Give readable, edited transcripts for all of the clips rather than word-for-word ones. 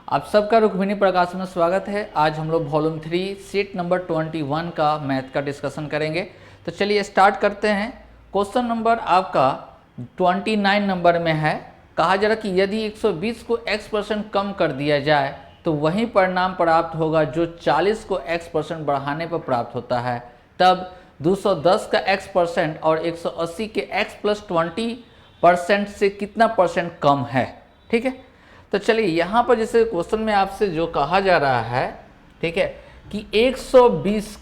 आप सबका रुक्मिणी प्रकाश में स्वागत है। आज हम लोग वॉल्यूम 3 सीट नंबर 21 का मैथ का डिस्कशन करेंगे। तो चलिए स्टार्ट करते हैं। क्वेश्चन नंबर आपका 29 नंबर में है। कहा जा रहा कि यदि 120 को x% कम कर दिया जाए तो वही परिणाम प्राप्त होगा जो 40 को x% बढ़ाने पर प्राप्त होता है। तब 210 का x% और 180 के x+20% से कितना परसेंट कम है। ठीक है, तो चलिए यहाँ पर जैसे क्वेश्चन में आपसे जो कहा जा रहा है, ठीक है, कि 120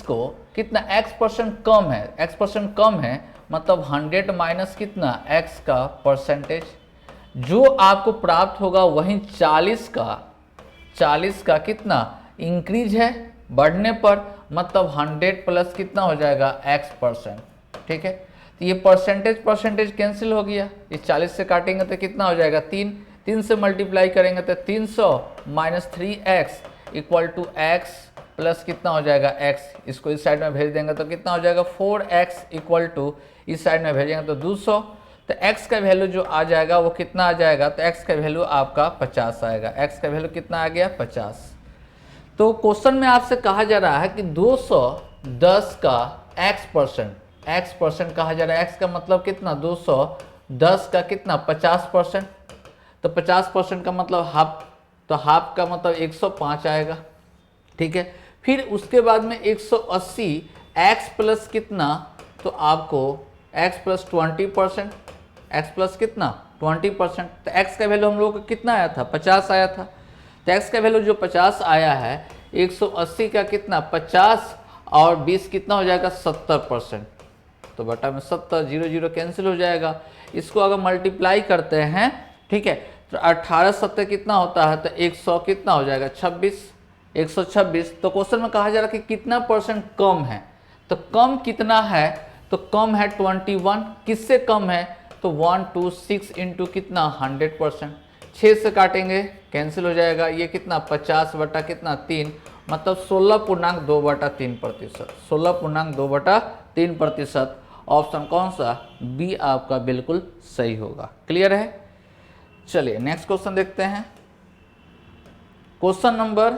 को कितना x% कम है, x% कम है मतलब 100 माइनस कितना x का परसेंटेज, जो आपको प्राप्त होगा वही 40 का कितना इंक्रीज है बढ़ने पर, मतलब 100 प्लस कितना हो जाएगा x%। ठीक है, तो ये परसेंटेज कैंसिल हो गया। इस 40 से काटेंगे तो कितना हो जाएगा 3 से मल्टीप्लाई करेंगे तो 300 minus 3x equal to x plus कितना हो जाएगा x। इसको इस साइड में भेज देंगे तो कितना हो जाएगा 4x इक्वल टू इस साइड में भेजेंगे तो 200। तो x का वैल्यू जो आ जाएगा वो कितना आ जाएगा, तो x का वैल्यू आपका 50 आएगा। x का वैल्यू कितना आ गया 50। तो क्वेश्चन में आपसे कहा जा रहा है कि 210 का x% कहा जा रहा है। x का मतलब कितना 210 का कितना 50%, तो 50% का मतलब हाफ, तो हाफ का मतलब 105 आएगा। ठीक है, फिर उसके बाद में 180 x प्लस कितना, तो आपको x प्लस 20%, x प्लस कितना 20%, तो x का वैल्यू हम लोग को कितना आया था 50 आया था। तो x का वैल्यू जो 50 आया है, 180 का कितना 50 और 20 कितना हो जाएगा 70%, तो बटा में 70, 0 कैंसिल हो जाएगा। इसको अगर मल्टीप्लाई करते हैं, ठीक है, तो 18 70 कितना होता है, तो 100 कितना हो जाएगा 126। तो क्वेश्चन में कहा जा रहा है कि कितना परसेंट कम है, तो कम कितना है, तो कम है 21। किससे कम है, तो 126 इंटू कितना 100%। 6 से काटेंगे कैंसिल हो जाएगा, ये कितना 50 बटा कितना 3, मतलब 16.2/3%। 16.2/3%। ऑप्शन कौन सा, बी आपका बिल्कुल सही होगा। क्लियर है। चलिए नेक्स्ट क्वेश्चन देखते हैं। क्वेश्चन नंबर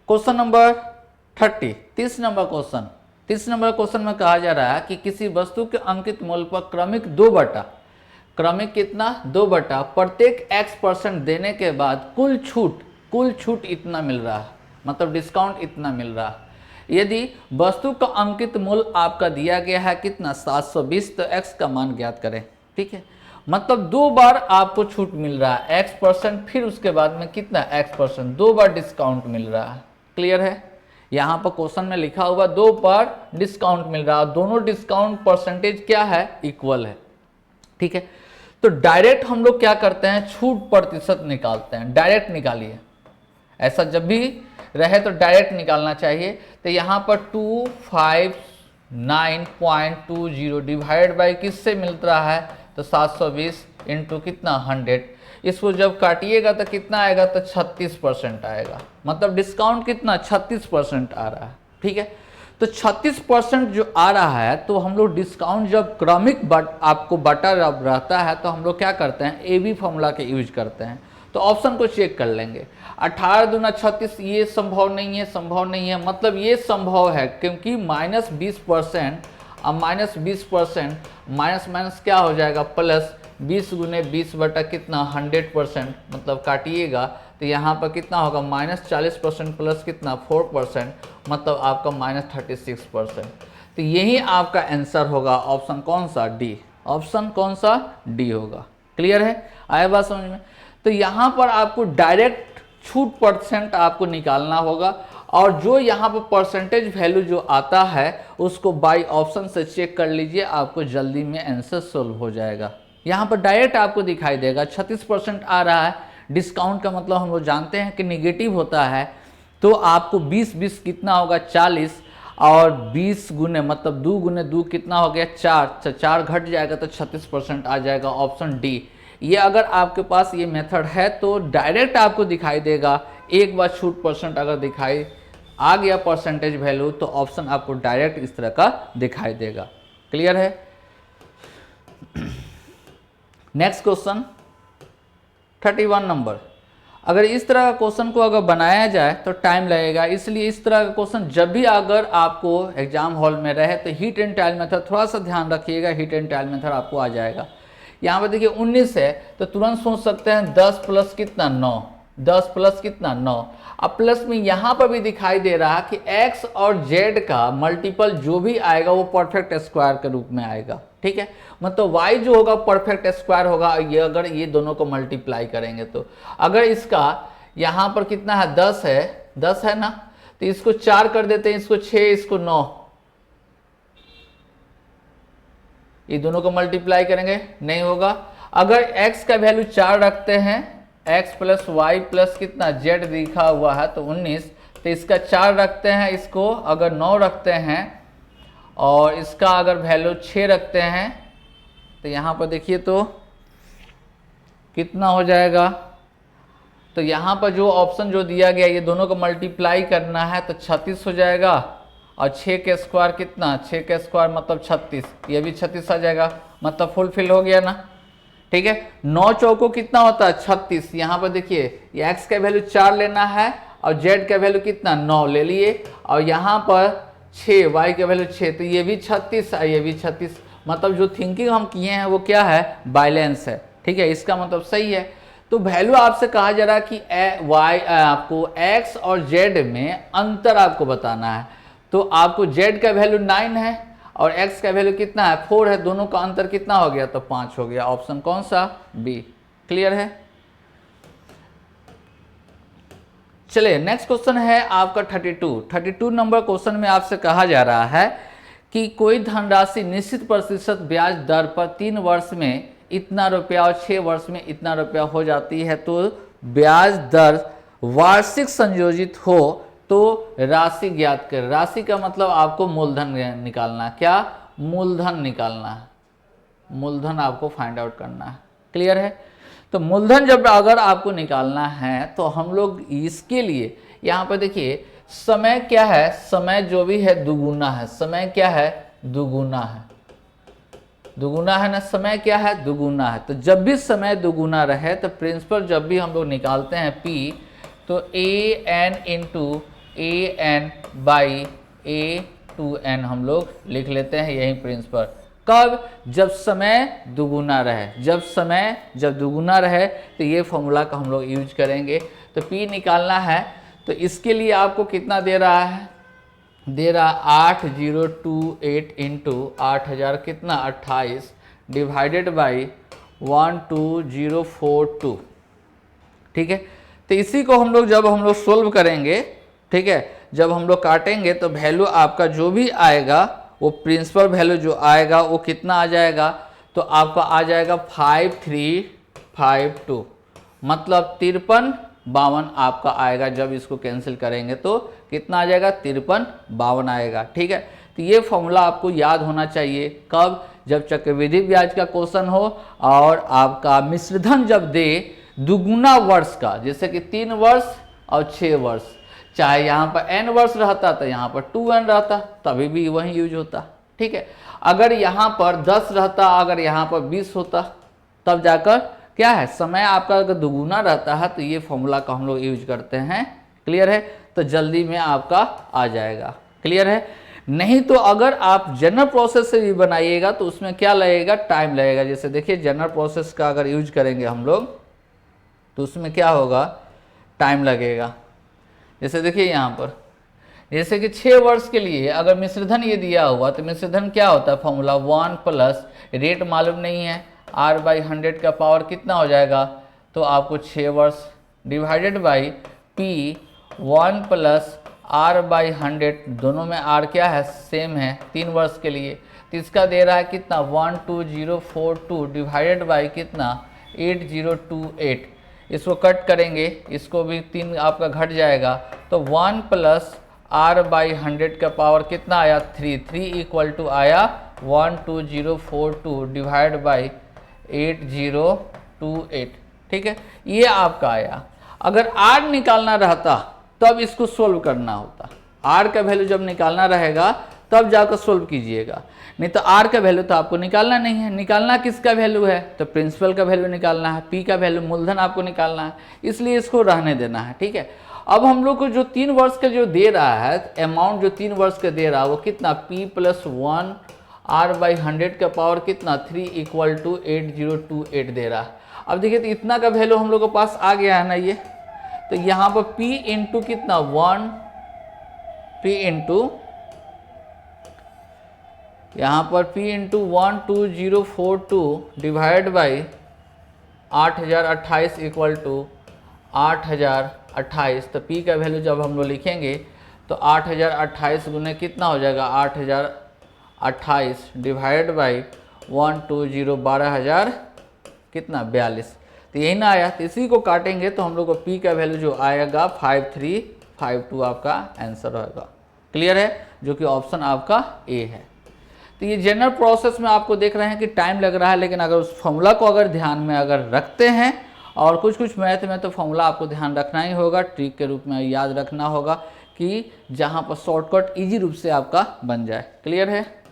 30, 30 नंबर क्वेश्चन में कहा जा रहा है कि किसी वस्तु के अंकित मूल्य पर क्रमिक 2 बटा प्रत्येक x% देने के बाद कुल छूट इतना मिल रहा है, मतलब डिस्काउंट इतना मिल रहा है। यदि वस्तु का अंकित मूल्य आपका दिया गया है कितना 720, तो x का मान ज्ञात करें। ठीक है, मतलब 2 बार आपको छूट मिल रहा है x%, फिर उसके बाद में कितना x%, 2 बार डिस्काउंट मिल रहा है। क्लियर है। यहाँ पर क्वेश्चन में लिखा हुआ 2 बार डिस्काउंट मिल रहा है, दोनों डिस्काउंट परसेंटेज क्या है, इक्वल है। ठीक है, तो डायरेक्ट हम लोग क्या करते हैं, छूट प्रतिशत निकालते हैं। डायरेक्ट निकालिए, ऐसा जब भी रहे तो डायरेक्ट निकालना चाहिए। तो यहाँ पर 259.20 डिवाइड बाई किससे मिल रहा है, तो 720 इंटू कितना 100। इसको जब काटिएगा तो कितना आएगा, तो 36% आएगा, मतलब डिस्काउंट कितना 36% आ रहा है। ठीक है, तो 36% जो आ रहा है, तो हम लोग डिस्काउंट जब क्रमिक आपको बटा जब रहता है तो हम लोग क्या करते हैं, AB फॉर्मूला के यूज करते हैं। तो ऑप्शन को चेक कर लेंगे। 18 दूना 36, ये संभव नहीं है, मतलब ये संभव है क्योंकि -20% और -20% माइनस क्या हो जाएगा प्लस 20 गुने 20 बटा कितना 100%, मतलब काटिएगा तो यहाँ पर कितना होगा -40% प्लस कितना 4%, मतलब आपका -36%। तो यही आपका आंसर होगा। ऑप्शन कौन सा, डी। ऑप्शन कौन सा, डी होगा। क्लियर है, आया बात समझ में। तो यहाँ पर आपको डायरेक्ट छूट परसेंट आपको निकालना होगा, और जो यहाँ पर परसेंटेज वैल्यू जो आता है उसको बाय ऑप्शन से चेक कर लीजिए, आपको जल्दी में आंसर सोल्व हो जाएगा। यहाँ पर डायरेक्ट आपको दिखाई देगा 36% आ रहा है। डिस्काउंट का मतलब हम लोग जानते हैं कि निगेटिव होता है, तो आपको 20 कितना होगा 40, और 20 गुने मतलब 2 गुने 2 कितना हो गया 4, 4 घट जाएगा तो 36% आ जाएगा। Option D. ये अगर आपके पास ये मेथड है तो डायरेक्ट आपको दिखाई देगा। एक बार छूट परसेंट अगर दिखाई आ गया परसेंटेज वैल्यू, तो ऑप्शन आपको डायरेक्ट इस तरह का दिखाई देगा। क्लियर है। Next question 31 number. अगर इस तरह का क्वेश्चन को अगर बनाया जाए तो टाइम लगेगा, इसलिए इस तरह का क्वेश्चन जब भी अगर आपको एग्जाम हॉल में रहे तो हीट एंड ट्रायल मेथड थोड़ा सा ध्यान रखिएगा, हीट एंड ट्रायल मेथड आपको आ जाएगा। यहाँ पर देखिए 19 है तो तुरंत सोच सकते हैं 10 प्लस कितना 9, 10 प्लस कितना 9। अब प्लस में यहाँ पर भी दिखाई दे रहा है कि x और z का मल्टीपल जो भी आएगा वो परफेक्ट स्क्वायर के रूप में आएगा, ठीक है। मतलब y जो होगा परफेक्ट स्क्वायर होगा ये अगर ये दोनों को मल्टीप्लाई करेंगे तो। अगर इसका यहाँ पर कितना है 10 है, 10 है ना, तो इसको 4 कर देते हैं, इसको 6, इसको 9, ये दोनों को मल्टीप्लाई करेंगे नहीं होगा। अगर x का वैल्यू 4 रखते हैं, x प्लस वाई प्लस कितना z लिखा हुआ है तो 19, तो इसका 4 रखते हैं, इसको अगर 9 रखते हैं और इसका अगर वैल्यू 6 रखते हैं तो यहाँ पर देखिए तो कितना हो जाएगा। तो यहाँ पर जो ऑप्शन जो दिया गया ये दोनों को मल्टीप्लाई करना है तो 36 हो जाएगा, और 6 के स्क्वायर कितना, 6 के स्क्वायर मतलब 36, ये भी 36 आ जाएगा, मतलब फुलफिल हो गया ना, ठीक है। 9 चौको कितना होता है 36। यहाँ पर देखिए ये x का वैल्यू 4 लेना है और z का वैल्यू कितना 9 ले लिए, और यहाँ पर 6 y का वैल्यू 6, तो ये भी 36 है, ये भी 36। मतलब जो थिंकिंग हम किए हैं वो क्या है, बैलेंस है, ठीक है, इसका मतलब सही है। तो वैल्यू आपसे कहा जा रहा है कि y आपको x और z में अंतर आपको बताना है, तो आपको z का वैल्यू 9 है और x का वैल्यू कितना है 4 है, दोनों का अंतर कितना हो गया तो 5 हो गया। ऑप्शन कौन सा, बी। क्लियर है। चलिए नेक्स्ट क्वेश्चन है आपका 32 नंबर क्वेश्चन में आपसे कहा जा रहा है कि कोई धनराशि निश्चित प्रतिशत ब्याज दर पर 3 वर्ष में इतना रुपया और 6 वर्ष में इतना रुपया हो जाती है, तो ब्याज दर वार्षिक संयोजित हो तो राशि ज्ञात कर। राशि का मतलब आपको मूलधन निकालना है, क्या मूलधन निकालना है, मूलधन आपको फाइंड आउट करना है। क्लियर है। तो मूलधन जब अगर आपको निकालना है तो हम लोग इसके लिए यहाँ पर देखिए समय क्या है, समय जो भी है दुगुना है, समय क्या है दुगुना है, दुगुना है ना, समय क्या है दुगुना है। तो जब भी समय दुगुना रहे तो प्रिंसिपल जब भी हम लोग निकालते हैं P, तो a n into a n by a two n हम लोग लिख लेते हैं, यही प्रिंसिपल। कब, जब समय दुगुना रहे, जब समय जब दुगुना रहे तो ये फॉर्मूला का हम लोग यूज करेंगे। तो P निकालना है तो इसके लिए आपको कितना दे रहा है, दे रहा 8028 इंटू 8000 कितना 28 डिवाइडेड बाई 12042, ठीक है। तो इसी को हम लोग जब हम लोग सोल्व करेंगे, ठीक है, जब हम लोग काटेंगे तो वैल्यू आपका जो भी आएगा वो प्रिंसिपल वैल्यू जो आएगा वो कितना आ जाएगा, तो आपका आ जाएगा 5352, मतलब 5352 आपका आएगा। जब इसको कैंसिल करेंगे तो कितना आ जाएगा 5352 आएगा, ठीक है। तो ये फॉर्मूला आपको याद होना चाहिए, कब, जब चक्रवृद्धि ब्याज का क्वेश्चन हो और आपका मिश्रधन जब दे दुगुना वर्ष का, जैसे कि 3 वर्ष और 6 वर्ष, चाहे यहाँ पर n वर्ष रहता तो यहाँ पर 2n रहता, तभी भी वही यूज होता, ठीक है। अगर यहाँ पर 10 रहता, अगर यहाँ पर 20 होता, तब जाकर क्या है समय आपका अगर दुगुना रहता है तो ये फॉर्मूला का हम लोग यूज करते हैं। क्लियर है। तो जल्दी में आपका आ जाएगा। क्लियर है। नहीं तो अगर आप जनरल प्रोसेस से भी बनाइएगा तो उसमें क्या लगेगा, टाइम लगेगा। जैसे देखिए जनरल प्रोसेस का अगर यूज करेंगे हम लोग तो उसमें क्या होगा, टाइम लगेगा। जैसे देखिए यहाँ पर जैसे कि 6 वर्ष के लिए अगर मिश्रधन ये दिया हुआ तो मिश्रधन क्या होता है, फॉर्मूला 1 प्लस रेट मालूम नहीं है, r/100 का पावर कितना हो जाएगा, तो आपको 6 वर्ष divided by P 1 plus r/100, दोनों में r क्या है सेम है, 3 वर्ष के लिए। तो इसका दे रहा है कितना 12042 डिवाइडेड बाई कितना 8028। इसको कट करेंगे, इसको भी 3 आपका घट जाएगा, तो 1 प्लस r/100 का पावर कितना आया 3 इक्वल टू आया 12042 डिवाइड बाई 8028। ठीक है, ये आपका आया। अगर r निकालना रहता तब इसको सोल्व करना होता, r का वैल्यू जब निकालना रहेगा तब जाकर सोल्व कीजिएगा, नहीं तो आर का वैल्यू तो आपको निकालना नहीं है। निकालना किसका वैल्यू है, तो प्रिंसिपल का वैल्यू निकालना है, पी का वैल्यू मूलधन आपको निकालना है, इसलिए इसको रहने देना है। ठीक है, अब हम लोग को जो 3 वर्ष का जो दे रहा है अमाउंट, जो 3 वर्ष का दे रहा है वो कितना, p + 1 r/100 का पावर कितना 3 = 8028 दे रहा है। अब देखिए तो इतना का वैल्यू हम लोग के पास आ गया है ना ये, तो यहाँ पर p इंटू कितना 1, p इंटू यहाँ पर p इंटू 12042 डिवाइड बाई 8028 = 8028। तो p का वैल्यू जब हम लोग लिखेंगे तो 8028 गुने कितना हो जाएगा 8028 डिवाइड बाई 120 12000 कितना 42। तो यही ना आया, तो इसी को काटेंगे तो हम लोग को p का वैल्यू जो आएगा 5352 आपका आंसर होगा। क्लियर है, जो कि ऑप्शन आपका ए है। तो ये जनरल प्रोसेस में आपको देख रहे हैं कि टाइम लग रहा है, लेकिन अगर उस फॉर्मूला को अगर ध्यान में अगर रखते हैं और कुछ मैथ में तो फॉर्मूला आपको ध्यान रखना ही होगा, ट्रिक के रूप में याद रखना होगा कि जहाँ पर शॉर्टकट इजी रूप से आपका बन जाए। क्लियर है,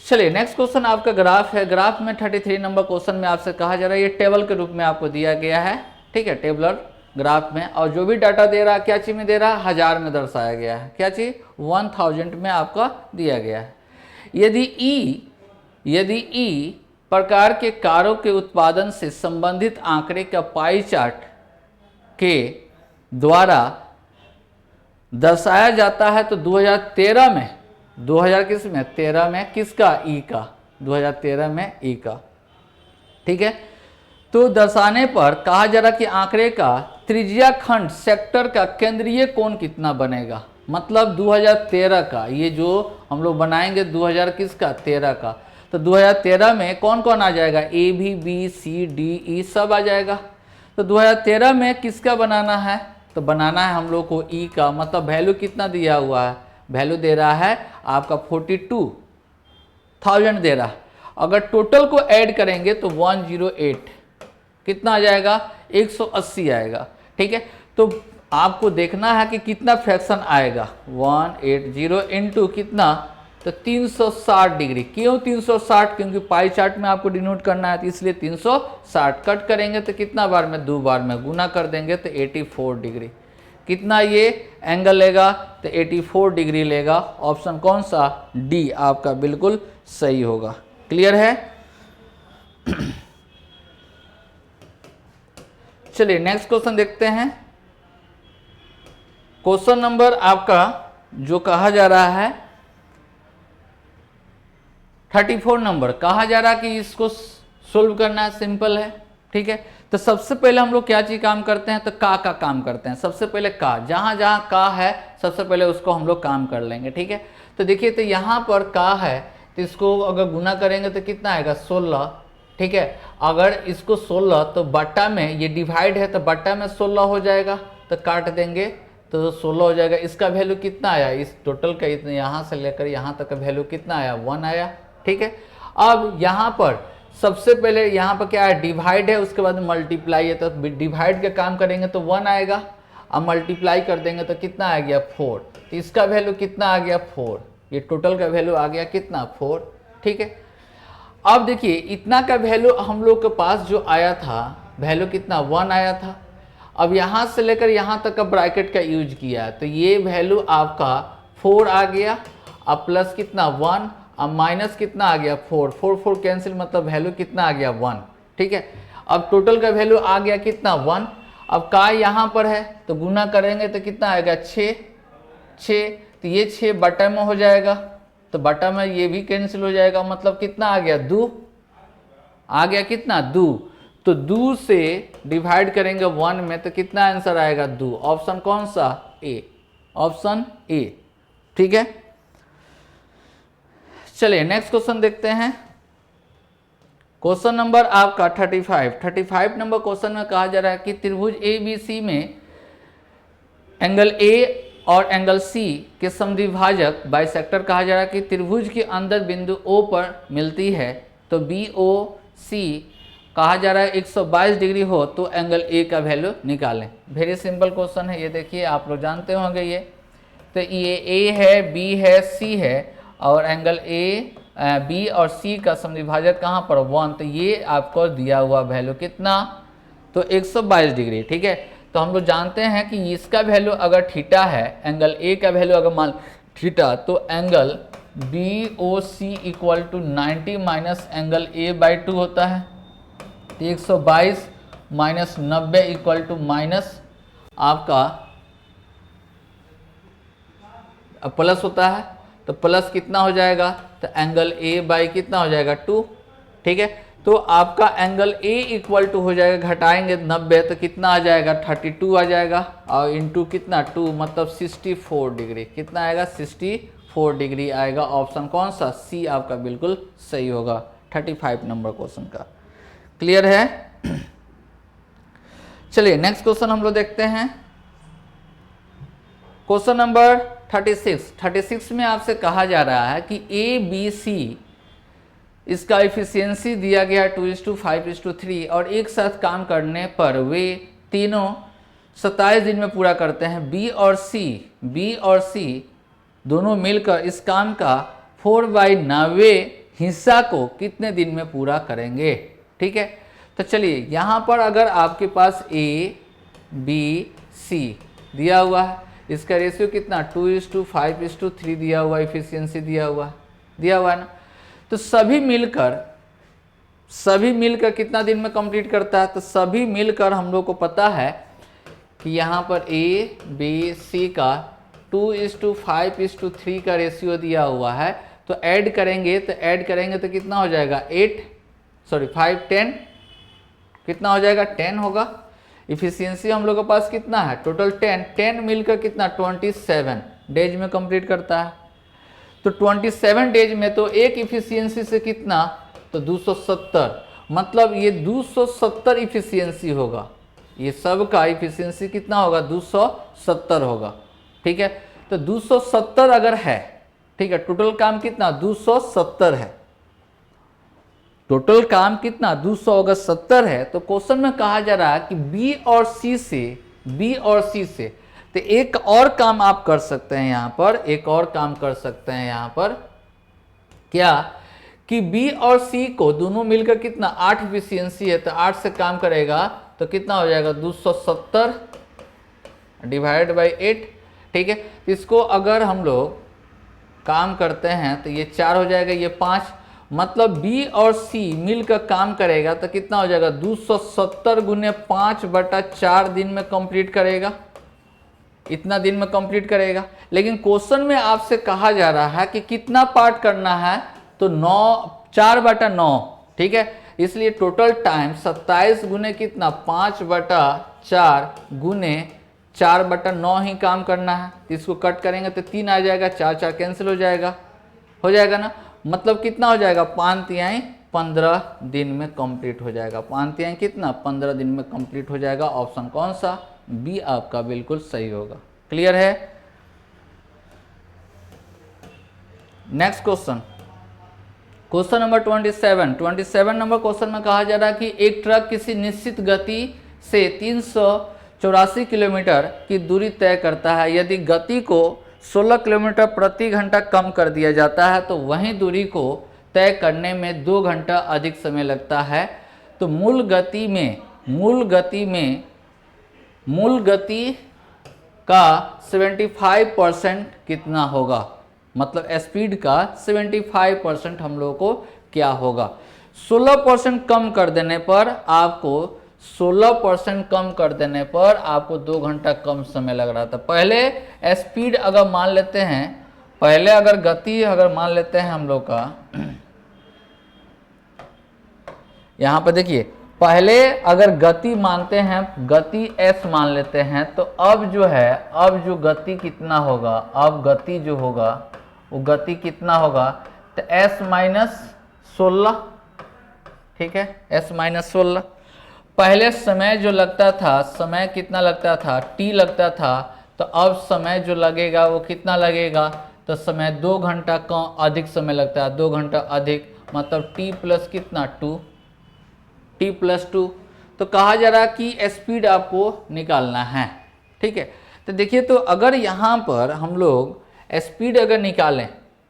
चलिए नेक्स्ट क्वेश्चन आपका ग्राफ है। ग्राफ में 33 नंबर क्वेश्चन में आपसे कहा जा रहा है, ये टेबल के रूप में आपको दिया गया है। ठीक है, टेबलर ग्राफ में, और जो भी डाटा दे रहा है क्या चीज में दे रहा है, 1000 में दर्शाया गया है। क्या चीज 1000 में आपका दिया गया है। यदि ई प्रकार के कारों के उत्पादन से संबंधित आंकड़े का पाई चार्ट के द्वारा दर्शाया जाता है तो 2013 में 13 में किसका, ई का, 2013 में ई का। ठीक है, तो दर्शाने पर कहा जा रहा कि आंकड़े का त्रिज्या खंड सेक्टर का केंद्रीय कोण कितना बनेगा। मतलब 2013 का, ये जो हम लोग बनाएंगे 2000 किसका 13 का, तो 2013 में कौन कौन आ जाएगा, ए भी, बी सी डी ई सब आ जाएगा। तो 2013 में किसका बनाना है, तो बनाना है हम लोग को ई का। मतलब वैल्यू कितना दिया हुआ है, वैल्यू दे रहा है आपका 42,000 दे रहा है। अगर टोटल को ऐड करेंगे तो 108 कितना आ जाएगा, 180 आएगा। ठीक है, तो आपको देखना है कि कितना फ्रैक्शन आएगा, 180 इंटू कितना, तो 360 डिग्री। क्यों 360, क्योंकि पाई चार्ट में आपको डिनोट करना है, तो इसलिए 360 कट करेंगे तो कितना बार में, 2 बार में गुना कर देंगे तो 84 डिग्री। कितना ये एंगल लेगा, तो 84 डिग्री लेगा। ऑप्शन कौन सा, डी आपका बिल्कुल सही होगा। क्लियर है, चलिए नेक्स्ट क्वेश्चन देखते हैं। क्वेश्चन नंबर आपका जो कहा जा रहा है 34 नंबर, कहा जा रहा कि इसको सोल्व करना है, सिंपल है। ठीक है, तो सबसे पहले हम लोग क्या चीज काम करते हैं, तो का काम करते हैं। सबसे पहले का, जहां जहां का है सबसे पहले उसको हम लोग काम कर लेंगे। ठीक है, तो देखिए तो यहाँ पर का है, तो इसको अगर गुना करेंगे तो कितना आएगा 16। ठीक है, अगर इसको 16 तो बट्टा में ये डिवाइड है तो बट्टा में 16 हो जाएगा, तो काट देंगे तो 16 हो जाएगा। इसका वैल्यू कितना आया, इस टोटल का इतना यहाँ से लेकर यहाँ तक का वैल्यू कितना आया, 1 आया। ठीक है, अब यहाँ पर सबसे पहले यहाँ पर क्या है, डिवाइड है, उसके बाद मल्टीप्लाई है, तो डिवाइड का काम करेंगे तो 1 आएगा। अब मल्टीप्लाई कर देंगे तो कितना आ गया 4, तो इसका वैल्यू कितना आ गया 4, ये टोटल का वैल्यू आ गया कितना 4। ठीक है, अब देखिए इतना का वैल्यू हम लोग के पास जो आया था, वैल्यू कितना 1 आया था। अब यहाँ से लेकर यहाँ तक का ब्रैकेट का यूज किया, तो ये वैल्यू आपका 4 आ गया। अब प्लस कितना 1, अब माइनस कितना आ गया 4, 4 4 कैंसिल, मतलब वैल्यू कितना आ गया 1। ठीक है, अब टोटल का वैल्यू आ गया कितना 1। अब का यहाँ पर है तो गुना करेंगे तो कितना आएगा 6, तो ये 6 बटा में हो जाएगा, तो बटा में ये भी कैंसिल हो जाएगा, मतलब कितना आ गया 2 आ गया, कितना 2। तो 2 से डिवाइड करेंगे 1 में तो कितना आंसर आएगा 2। ऑप्शन कौन सा, ए, ऑप्शन ए। ठीक है, चलिए नेक्स्ट क्वेश्चन देखते हैं। क्वेश्चन नंबर आपका 35 नंबर क्वेश्चन में कहा जा रहा है कि त्रिभुज ए बी सी में एंगल ए और एंगल सी के समद्विभाजक बाइसेक्टर कहा जा रहा है कि त्रिभुज के अंदर बिंदु O पर मिलती है, तो BOC कहा जा रहा है 122 डिग्री हो तो एंगल ए का वैल्यू निकालें। वेरी सिंपल क्वेश्चन है ये, देखिए आप लोग जानते होंगे ये। तो ये ए है, बी है, सी है और एंगल ए बी और सी का समद्विभाजक कहाँ पर 1, तो ये आपको दिया हुआ वैल्यू कितना, तो 122 डिग्री। ठीक है, तो हम लोग जानते हैं कि इसका वैल्यू अगर थीटा है, एंगल ए का वैल्यू अगर मान थीटा, तो angle B O C equal to 90 minus angle A by 2 होता है। तो 122 माइनस 90 इक्वल टू माइनस आपका प्लस होता है, तो प्लस कितना हो जाएगा, तो एंगल ए बाई कितना हो जाएगा 2। ठीक है, तो आपका एंगल ए इक्वल टू हो जाएगा, घटाएंगे 90 तो कितना आ जाएगा 32 आ जाएगा, और इंटू कितना 2 मतलब 64 डिग्री, कितना आएगा 64 डिग्री आएगा। ऑप्शन कौन सा, सी आपका बिल्कुल सही होगा 35 नंबर क्वेश्चन का। क्लियर है? चलिए नेक्स्ट क्वेश्चन हम लोग देखते हैं। क्वेश्चन नंबर 36 में आपसे कहा जा रहा है कि ए बी सी इसका इफिशियंसी दिया गया 2:5:3 और एक साथ काम करने पर वे तीनों 27 दिन में पूरा करते हैं। बी और सी दोनों मिलकर इस काम का 4/9 हिस्सा को कितने दिन में पूरा करेंगे। ठीक है, तो चलिए यहाँ पर अगर आपके पास ए बी सी दिया हुआ है, इसका रेशियो कितना 2:5:3 दिया हुआ, इफिशियंसी दिया हुआ है ना, तो सभी मिलकर कितना दिन में कंप्लीट करता है, तो सभी मिलकर हम लोग को पता है कि यहाँ पर ए बी सी का 2:5:3 का रेशियो दिया हुआ है, तो ऐड करेंगे तो कितना हो जाएगा 5 10 कितना हो जाएगा 10 होगा। इफिशियंसी हम लोग के पास कितना है टोटल 10 मिलकर कितना 27 डेज में कंप्लीट करता है। तो 27 डेज में तो एक इफिशियंसी से कितना, तो 270, मतलब ये 270 इफिशियंसी होगा, ये सब का इफिशियंसी कितना होगा 270 होगा। ठीक है, तो 270 अगर है, ठीक है, टोटल काम कितना 270 है, टोटल काम कितना 270 है। तो क्वेश्चन में कहा जा रहा है कि बी और सी से तो एक और काम आप कर सकते हैं यहाँ पर, क्या कि बी और सी को दोनों मिलकर कितना 8 इफिशियंसी है, तो 8 से काम करेगा तो कितना हो जाएगा 270 डिवाइड बाई 8। ठीक है, इसको अगर हम लोग काम करते हैं तो ये 4 हो जाएगा, ये 5, मतलब बी और सी मिलकर काम करेगा तो कितना हो जाएगा 270 गुने 5/4 दिन में कंप्लीट करेगा, इतना दिन में कंप्लीट करेगा। लेकिन क्वेश्चन में आपसे कहा जा रहा है कि कितना पार्ट करना है, तो 4/9। ठीक है, इसलिए टोटल टाइम 27 गुने कितना 5/4 गुने 4/9 ही काम करना है। इसको कट करेंगे तो 3 आ जाएगा, 4 कैंसिल हो जाएगा ना, मतलब कितना हो जाएगा 5 15 दिन में कंप्लीट हो जाएगा। 5 कितना 15 दिन में कंप्लीट हो जाएगा। ऑप्शन कौन सा, बी आपका बिल्कुल सही होगा। क्लियर है? Next question number 27 number question में कहा जा रहा है कि एक ट्रक किसी निश्चित गति से 384 किलोमीटर की दूरी तय करता है। यदि गति को 16 किलोमीटर प्रति घंटा कम कर दिया जाता है तो वहीं दूरी को तय करने में 2 घंटा अधिक समय लगता है। तो मूल गति का 75% कितना होगा, मतलब स्पीड का 75% हम लोग को क्या होगा। 16% कम कर देने पर आपको 2 घंटा कम समय लग रहा था। पहले स्पीड अगर मान लेते हैं, गति मान लेते हैं हम लोग का, यहाँ पर देखिए, पहले अगर गति मानते हैं, गति s मान लेते हैं, तो अब जो गति कितना होगा, अब गति जो होगा वो गति कितना होगा, तो s-16। ठीक है, s-16। पहले समय जो लगता था, समय कितना लगता था, t लगता था, तो अब समय जो लगेगा वो कितना लगेगा, तो समय 2 घंटा कम अधिक समय लगता है, 2 घंटा अधिक, मतलब t प्लस कितना 2, तो कहा जा रहा है कि स्पीड आपको निकालना है। ठीक है, तो देखिए, तो अगर यहाँ पर हम लोग स्पीड अगर निकालें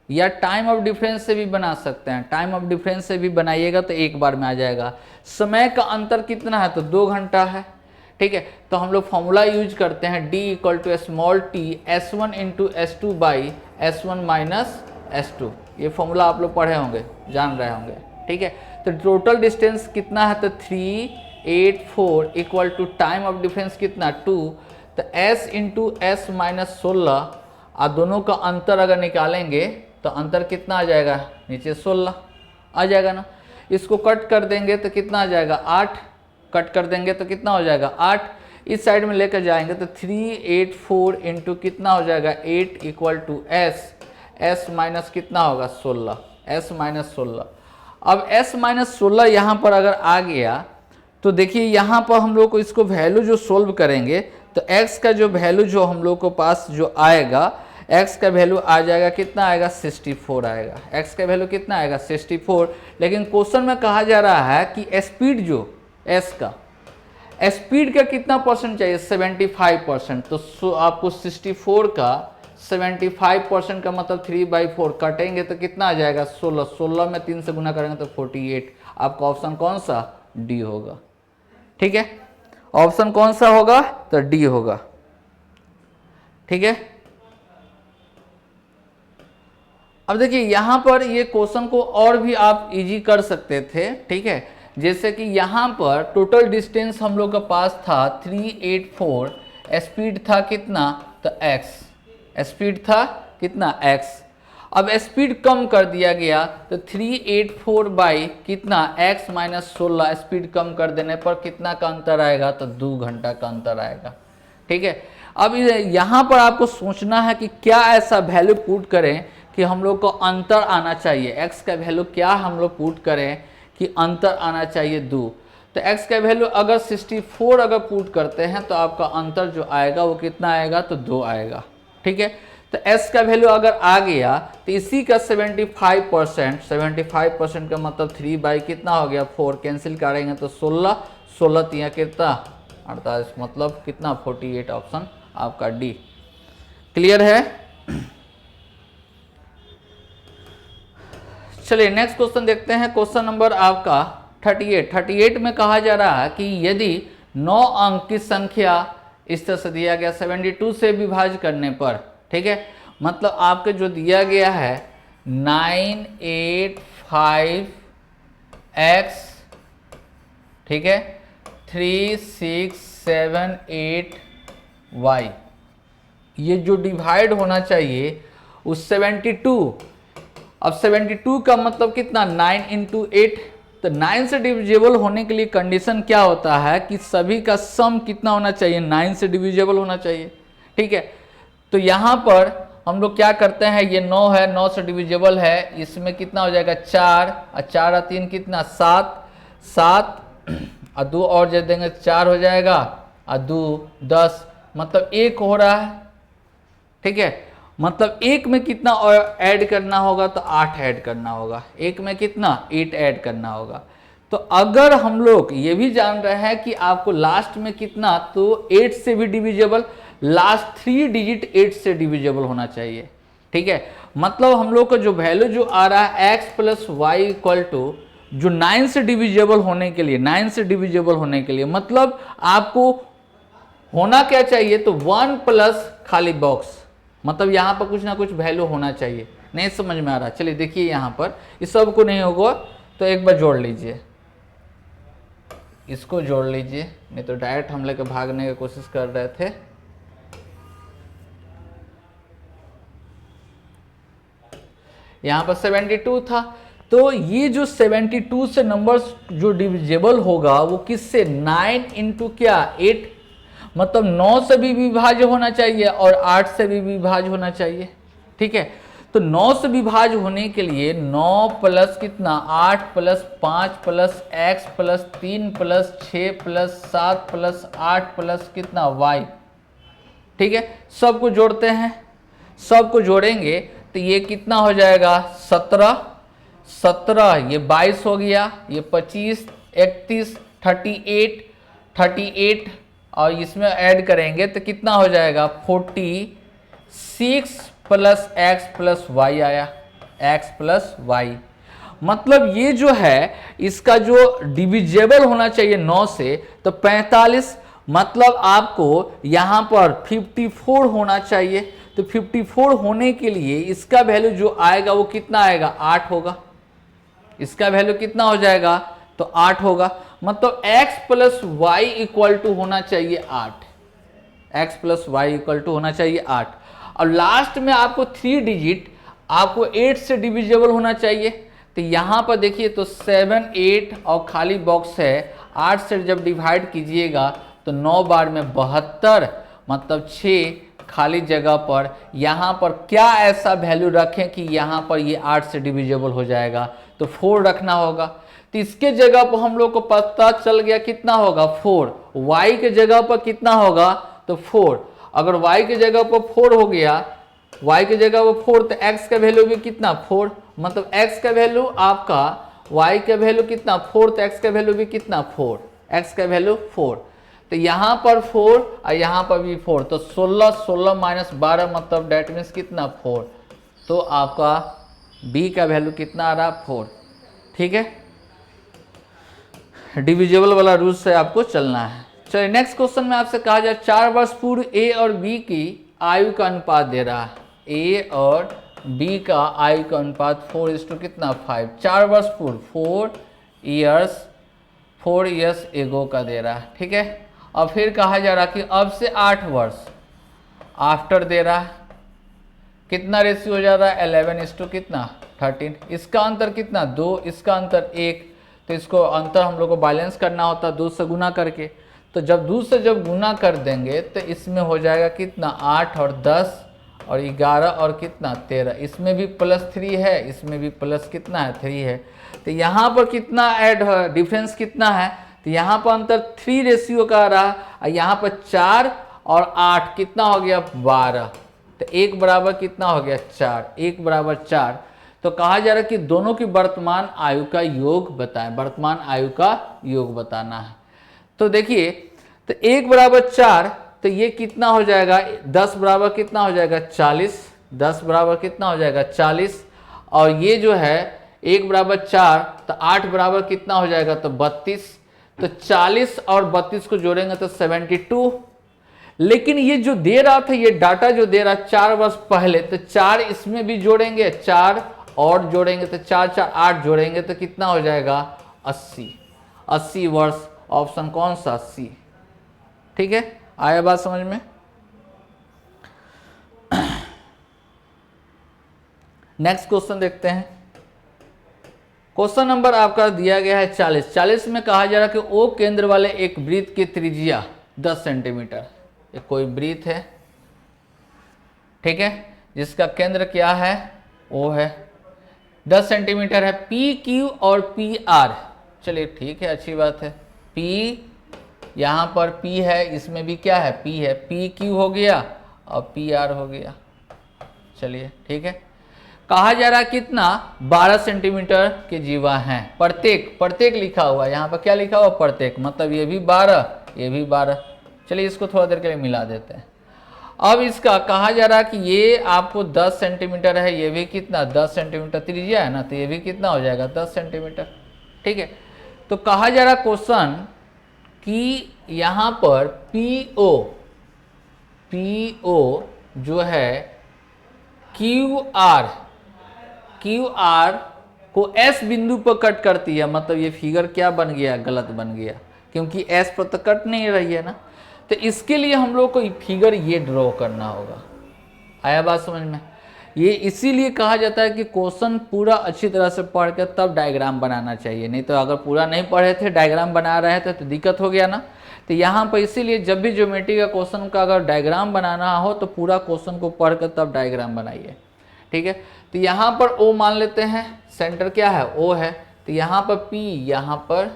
या टाइम ऑफ डिफरेंस से भी बना सकते हैं, टाइम ऑफ डिफरेंस से भी बनाइएगा तो एक बार में आ जाएगा। समय का अंतर कितना है, तो 2 घंटा है। ठीक है, तो हम लोग फॉर्मूला यूज करते हैं D = small t S1 × S2 by S1 minus S2। ये फॉर्मूला आप लोग पढ़े होंगे, जान रहे होंगे। ठीक है, तो टोटल डिस्टेंस कितना है, तो 384 equal to time of difference कितना 2, तो S × S माइनस 16, और दोनों का अंतर अगर निकालेंगे तो अंतर कितना आ जाएगा, नीचे 16 आ जाएगा ना। इसको कट कर देंगे तो कितना आ जाएगा, 8, कट कर देंगे तो कितना हो जाएगा 8, इस साइड में लेकर जाएंगे तो 384 इंटू कितना हो जाएगा 8 इक्वल टू S माइनस कितना होगा 16, S माइनस 16। अब S माइनस 16 यहाँ पर अगर आ गया तो देखिए यहाँ पर हम लोग को इसको वैल्यू जो सोल्व करेंगे तो x का जो वैल्यू जो हम लोग को पास जो आएगा, x का वैल्यू आ जाएगा कितना आएगा 64 आएगा। x का वैल्यू कितना आएगा 64। लेकिन क्वेश्चन में कहा जा रहा है कि स्पीड जो s का स्पीड का कितना परसेंट चाहिए, 75%। तो आपको 64 का 75% का मतलब 3/4 काटेंगे तो कितना आ जाएगा 16, 16 में 3 से गुना करेंगे तो 48। आपका ऑप्शन कौन सा, डी होगा। ठीक है, ऑप्शन कौन सा होगा, तो डी होगा। ठीक है, अब देखिए यहाँ पर ये क्वेश्चन को और भी आप इजी कर सकते थे। ठीक है, जैसे कि यहाँ पर टोटल डिस्टेंस हम लोग का पास था 384, स्पीड था कितना, तो x, स्पीड था कितना x। अब स्पीड कम कर दिया गया तो 384 बाई कितना x माइनस 16, स्पीड कम कर देने पर कितना का अंतर आएगा, तो 2 घंटा का अंतर आएगा। ठीक है, अब यहाँ पर आपको सोचना है कि क्या ऐसा वैल्यू पुट करें कि हम लोग को अंतर आना चाहिए, x का वैल्यू क्या हम लोग पुट करें कि अंतर आना चाहिए 2। तो x का वैल्यू अगर 64 अगर पुट करते हैं तो आपका अंतर जो आएगा वो कितना आएगा, तो 2 आएगा। ठीक है, तो s का वैल्यू अगर आ गया तो इसी का 75%, 75% का मतलब 3 बाई कितना हो गया 4, कैंसिल करेंगे तो 16, 16 तिया कितना 48, मतलब कितना 48। ऑप्शन आपका डी। क्लियर है। चलिए नेक्स्ट क्वेश्चन देखते हैं। क्वेश्चन नंबर आपका 38 में कहा जा रहा है कि यदि 9 अंक की संख्या इस तरह से दिया गया 72 से विभाज्य करने पर, ठीक है, मतलब आपके जो दिया गया है 985x, ठीक है, 3678y, ये जो डिवाइड होना चाहिए उस 72। अब 72 का मतलब कितना 9 × 8, तो 9 से डिविजिबल होने के लिए कंडीशन क्या होता है कि सभी का सम कितना होना चाहिए, 9 से डिविजिबल होना चाहिए। ठीक है, तो यहाँ पर हम लोग क्या करते हैं, ये 9 है, 9 से डिविजिबल है, इसमें कितना हो जाएगा 4, और 4 और 3 कितना 7, 7 और 2 और जोड़ देंगे 4 हो जाएगा, और 2 10, मतलब 1 हो रहा है। ठीक है, मतलब 1 में कितना और ऐड करना होगा, तो 8 ऐड करना होगा। 1 में कितना 8 ऐड करना होगा। तो अगर हम लोग ये भी जान रहे हैं कि आपको लास्ट में कितना, तो 8 से भी डिविजिबल, लास्ट 3 डिजिट 8 से डिविजिबल होना चाहिए। ठीक है, मतलब हम लोग का जो वैल्यू जो आ रहा है x + y इक्वल टू जो 9 से डिविजिबल होने के लिए, 9 से डिविजिबल होने के लिए मतलब आपको होना क्या चाहिए, तो 1 प्लस खाली बॉक्स, मतलब यहाँ पर कुछ ना कुछ वैल्यू होना चाहिए। नहीं समझ में आ रहा, चलिए देखिए यहाँ पर इस सब को नहीं होगा तो एक बार जोड़ लीजिए, इसको जोड़ लीजिए, नहीं तो डायरेक्ट हम लेकर भागने की कोशिश कर रहे थे। यहाँ पर 72 था, तो ये जो 72 से नंबर्स जो डिविजिबल होगा वो किससे 9 × क्या 8, मतलब 9 से भी विभाज्य होना चाहिए और 8 से भी विभाज्य होना चाहिए। ठीक है, तो 9 से विभाज्य होने के लिए 9 प्लस कितना 8 plus 5 plus x plus 3 plus 6 plus 7 plus 8 plus कितना y। ठीक है, सबको जोड़ते हैं, सबको जोड़ेंगे तो ये कितना हो जाएगा 17, 17 ये 22 हो गया, ये 25, 31, 38, 38 और इसमें ऐड करेंगे तो कितना हो जाएगा 46 प्लस एक्स प्लस वाई आया, एक्स प्लस वाई। मतलब ये जो है इसका जो डिविजेबल होना चाहिए 9 से, तो 45, मतलब आपको यहां पर 54 होना चाहिए। तो 54 होने के लिए इसका वैल्यू जो आएगा वो कितना आएगा 8 होगा। इसका वैल्यू कितना हो जाएगा तो 8 होगा। मतलब x plus Y equal to होना चाहिए 8, x plus Y equal to होना चाहिए 8। और लास्ट में आपको 3 डिजिट आपको 8 से डिविजिबल होना चाहिए। तो यहां पर देखिए तो 7 8 और खाली बॉक्स है, 8 से जब डिवाइड कीजिएगा तो 9 बार में 72, मतलब 6 खाली जगह पर यहाँ पर क्या ऐसा वैल्यू रखें कि यहाँ पर ये 8 से डिविजिबल हो जाएगा, तो 4 रखना होगा। तो इसके जगह पर हम लोग को पता चल गया कितना होगा 4, y के जगह पर कितना होगा तो 4। अगर y के जगह पर 4 हो गया, y के जगह पर 4, तो x का वैल्यू भी कितना 4, मतलब x का वैल्यू आपका y का वैल्यू कितना 4, तो x का वैल्यू भी कितना 4, x का वैल्यू 4। तो यहाँ पर 4 और यहाँ पर भी 4, तो 16 16 माइनस 12 मतलब डेट मीन्स कितना 4। तो आपका b का वैल्यू कितना आ रहा 4। ठीक है, डिविजिबल वाला रूल से आपको चलना है। चलिए नेक्स्ट क्वेश्चन में आपसे कहा जाए 4 वर्ष पूर्व a और b की आयु का अनुपात दे रहा है, a और b का आयु का अनुपात 4 कितना 5। 4 वर्ष पूर्व 4 ईयर्स एगो का दे रहा है। ठीक है, और फिर कहा जा रहा कि अब से 8 वर्ष आफ्टर दे रहा है, कितना रेशियो हो जा रहा है 11 कितना 13। इसका अंतर कितना 2, इसका अंतर 1, तो इसको अंतर हम लोग को बैलेंस करना होता है 2 से गुना करके। तो जब 2 से जब गुना कर देंगे तो इसमें हो जाएगा कितना 8 और 10 और 11 और कितना 13, इसमें भी +3 है, इसमें भी प्लस कितना है 3 है। तो यहाँ पर कितना ऐड है, डिफरेंस कितना है, तो यहाँ पर अंतर 3 रेशियो का आ रहा है, यहाँ पर 4 और 8 कितना हो गया 12, तो 1 बराबर कितना हो गया 4, 1 बराबर 4। तो कहा जा रहा है कि दोनों की वर्तमान आयु का योग बताएं, वर्तमान आयु का योग बताना है। तो देखिए तो 1 बराबर 4, तो ये कितना हो जाएगा 10 बराबर कितना हो जाएगा 40, 10 बराबर कितना हो जाएगा 40, और ये जो है 1 बराबर 4, तो 8 बराबर कितना हो जाएगा तो 32, तो 40 और 32 को जोड़ेंगे तो 72। लेकिन ये जो दे रहा था, ये डाटा जो दे रहा 4 वर्ष पहले, तो 4 इसमें भी जोड़ेंगे, 4 और जोड़ेंगे तो 4 4 8 जोड़ेंगे तो कितना हो जाएगा 80, 80 वर्ष, ऑप्शन कौन सा सी। ठीक है, आया बात समझ में। नेक्स्ट क्वेश्चन देखते हैं। क्वेश्चन नंबर आपका दिया गया है 40। 40 में कहा जा रहा है कि ओ केंद्र वाले एक वृत्त की त्रिज्या 10 सेंटीमीटर, ये कोई वृत्त है, ठीक है, जिसका केंद्र क्या है ओ है, 10 सेंटीमीटर है, पी क्यू और पी आर। चलिए ठीक है, अच्छी बात है। पी यहाँ पर पी है, इसमें भी क्या है पी है, पी क्यू हो गया और पी आर हो गया। चलिए ठीक है, कहा जा रहा है कितना 12 सेंटीमीटर के जीवा हैं, प्रत्येक लिखा हुआ, यहाँ पर क्या लिखा हुआ प्रत्येक, मतलब ये भी 12 ये भी 12। चलिए इसको थोड़ा देर के लिए मिला देते हैं। अब इसका कहा जा रहा है कि ये आपको 10 सेंटीमीटर है, ये भी कितना 10 सेंटीमीटर त्रिज्या है ना, तो ये भी कितना हो जाएगा 10 सेंटीमीटर। ठीक है, तो कहा जा रहा क्वेश्चन कि यहाँ पर पीओ जो है क्यू आर को एस बिंदु पर कट करती है, मतलब ये फिगर क्या बन गया गलत बन गया, क्योंकि एस पर तो कट नहीं रही है ना। तो इसके लिए हम लोग को फिगर ये ड्रॉ करना होगा। आया बात समझ में। ये इसीलिए कहा जाता है कि क्वेश्चन पूरा अच्छी तरह से पढ़ के तब डायग्राम बनाना चाहिए, नहीं तो अगर पूरा नहीं पढ़े थे डायग्राम बना रहे थे तो दिक्कत हो गया ना। तो यहाँ पर इसीलिए जब भी ज्योमेट्री का क्वेश्चन का अगर डायग्राम बनाना हो तो पूरा क्वेश्चन को पढ़ कर तब डायग्राम बनाइए। ठीक है, तो यहाँ पर ओ मान लेते हैं, सेंटर क्या है ओ है, तो यहाँ पर पी, यहाँ पर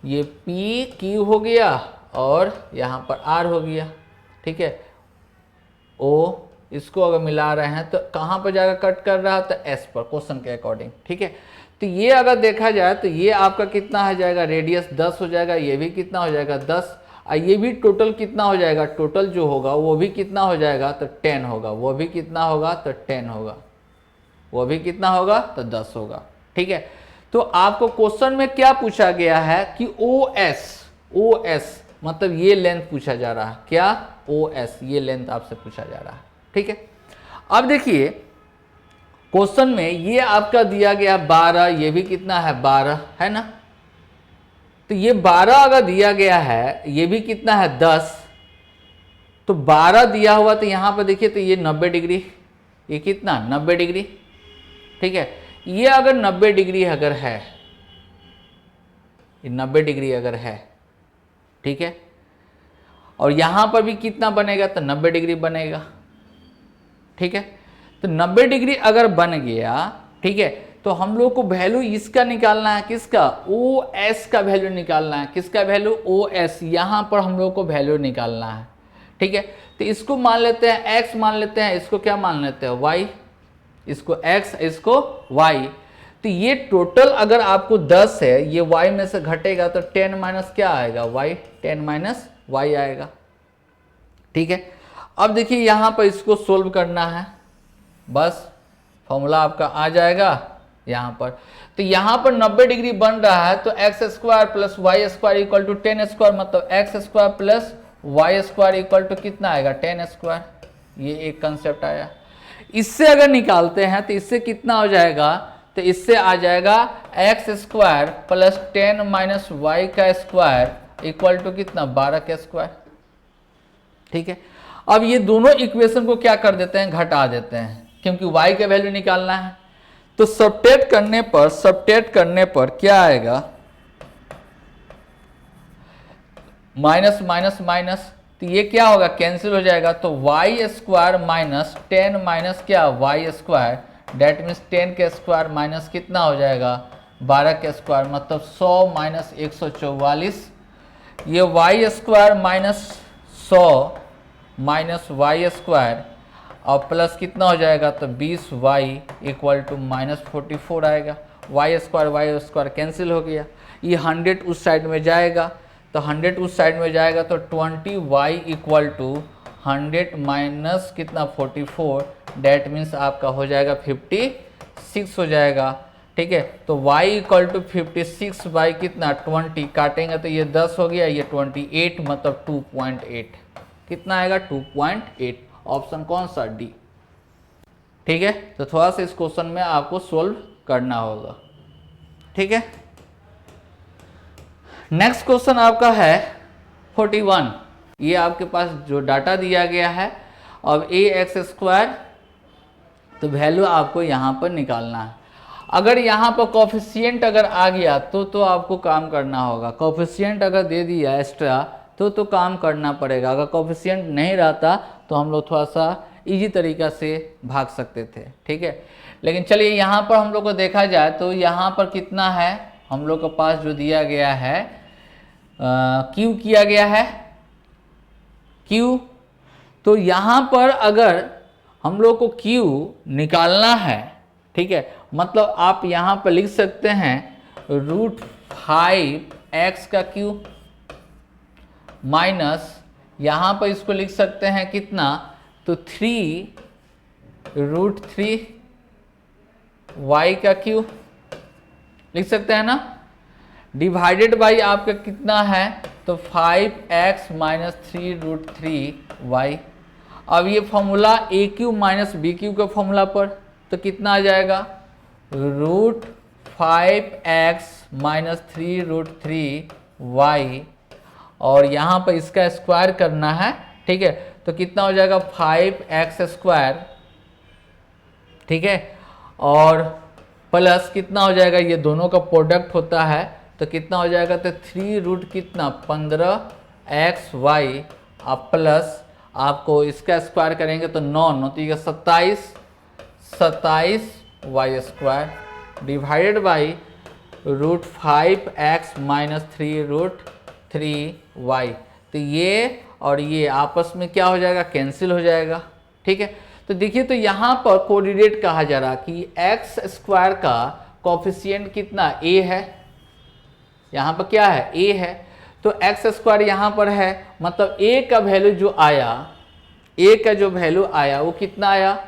ये पी क्यू हो गया और यहाँ पर आर हो गया। ठीक है, ओ इसको अगर मिला रहे हैं तो कहाँ पर जाकर कट कर रहा है तो एस पर, क्वेश्चन के अकॉर्डिंग। ठीक है, तो ये अगर देखा जाए तो ये आपका कितना हो जाएगा रेडियस 10 हो जाएगा, ये भी कितना हो जाएगा 10, और ये भी टोटल कितना हो जाएगा, टोटल जो होगा वो भी कितना हो जाएगा, तो 10 होगा, वो भी कितना होगा, तो 10 होगा, वो भी कितना होगा, तो 10 होगा। ठीक है, तो आपको क्वेश्चन में क्या पूछा गया है कि OS मतलब ये लेंथ पूछा जा रहा है, क्या OS, ये लेंथ आपसे पूछा जा रहा है। ठीक है, अब देखिए क्वेश्चन में ये आपका दिया गया 12, ये भी कितना है 12 है ना, तो ये 12 अगर दिया गया है, ये भी कितना है 10, तो 12 दिया हुआ, तो यहाँ पर देखिए तो ये 90 डिग्री, ये कितना 90 डिग्री। ठीक है, ये अगर 90 डिग्री अगर है, ये 90 डिग्री अगर है, ठीक है, और यहाँ पर भी कितना बनेगा, तो 90 डिग्री बनेगा। ठीक है, तो 90 डिग्री अगर बन गया, ठीक है, तो हम लोग को वैल्यू इसका निकालना है, किसका, OS का वैल्यू निकालना है, किसका वैल्यू, OS, यहाँ पर हम लोग को वैल्यू निकालना है। ठीक है, तो इसको मान लेते हैं x मान लेते हैं, इसको क्या मान लेते हैं, y, इसको x, इसको y। तो ये टोटल अगर आपको 10 है, ये y में से घटेगा तो 10 माइनस क्या आएगा, y, 10 माइनस y आएगा। ठीक है, अब देखिए यहाँ पर इसको सोल्व करना है, बस फॉर्मूला आपका आ जाएगा यहाँ पर। तो यहाँ पर 90 डिग्री बन रहा है, तो x square plus Y square equal to 10 square, मतलब x square plus Y square equal to कितना आएगा, 10 स्क्वायर। ये एक कंसेप्ट आया। इससे अगर निकालते हैं तो इससे कितना हो जाएगा, तो इससे आ जाएगा X square plus 10 minus Y का स्क्वायर इक्वल टू कितना, 12 का स्क्वायर। ठीक है, अब ये दोनों इक्वेशन को क्या कर देते हैं, घटा देते हैं, क्योंकि y का वैल्यू निकालना है। तो सब्ट्रैक्ट करने पर क्या आएगा, माइनस माइनस माइनस, तो ये क्या होगा, कैंसिल हो जाएगा। तो y स्क्वायर माइनस 10 माइनस क्या, y स्क्वायर, डेट मीन्स 10 के स्क्वायर माइनस कितना हो जाएगा, 12 के स्क्वायर, मतलब 100 माइनस 144। ये y square minus 100 minus Y square और प्लस कितना हो जाएगा, तो 20y इक्वल टू माइनस 44 आएगा। वाई स्क्वायर कैंसिल हो गया, ये 100 उस साइड में जाएगा, तो 100 उस साइड में जाएगा, तो 20y इक्वल टू 100 माइनस कितना 44, डेट मीन्स आपका हो जाएगा 56 हो जाएगा। ठीक है, तो y इक्वल टू 56 बाई कितना 20, काटेंगे तो ये 10 हो गया, ये 28 मतलब 2.8, कितना आएगा 2.8। ऑप्शन कौन सा, डी। ठीक है, तो थोड़ा सा इस क्वेश्चन में आपको सोल्व करना होगा। ठीक है, नेक्स्ट क्वेश्चन आपका है 41। ये आपके पास जो डाटा दिया गया है, अब ax स्क्वायर, तो वैल्यू आपको यहाँ पर निकालना है। अगर यहाँ पर कोफिशिएंट अगर आ गया तो आपको काम करना होगा। कोफिशिएंट अगर दे दिया एक्स्ट्रा तो काम करना पड़ेगा। अगर कोफिशिएंट नहीं रहता तो हम लोग थोड़ा सा इजी तरीका से भाग सकते थे। ठीक है, लेकिन चलिए यहाँ पर हम लोग को देखा जाए तो यहाँ पर कितना है, हम लोग के पास जो दिया गया है क्यू किया गया है क्यू। तो यहाँ पर अगर हम लोग को क्यू निकालना है, ठीक है, मतलब आप यहाँ पर लिख सकते हैं √5x का क्यू माइनस यहाँ पर इसको लिख सकते हैं कितना, तो 3√3y का क्यू लिख सकते हैं ना, डिवाइडेड बाई आपका कितना है, तो 5x माइनस 3√3y। अब ये फॉर्मूला ए क्यू माइनस बी क्यू के फॉर्मूला पर, तो कितना आ जाएगा, √5x माइनस 3√3y, और यहाँ पर इसका स्क्वायर करना है। ठीक है, तो कितना हो जाएगा 5x स्क्वायर, ठीक है, और प्लस कितना हो जाएगा, ये दोनों का प्रोडक्ट होता है, तो कितना हो जाएगा, तो 3 कितना 15xy, आप प्लस आपको इसका स्क्वायर करेंगे तो 9 तो ये 27y square divided by √5x minus 3√3y। तो ये और ये आपस में क्या हो जाएगा, कैंसिल हो जाएगा। ठीक है, तो देखिए तो यहाँ पर कोऑर्डिनेट कहा जा रहा कि x स्क्वायर का कोफिशिएंट कितना a है, यहाँ पर क्या है a है, तो एक्स स्क्वायर यहाँ पर है, मतलब ए का वैल्यू जो आया, ए का जो वैल्यू आया वो कितना आया,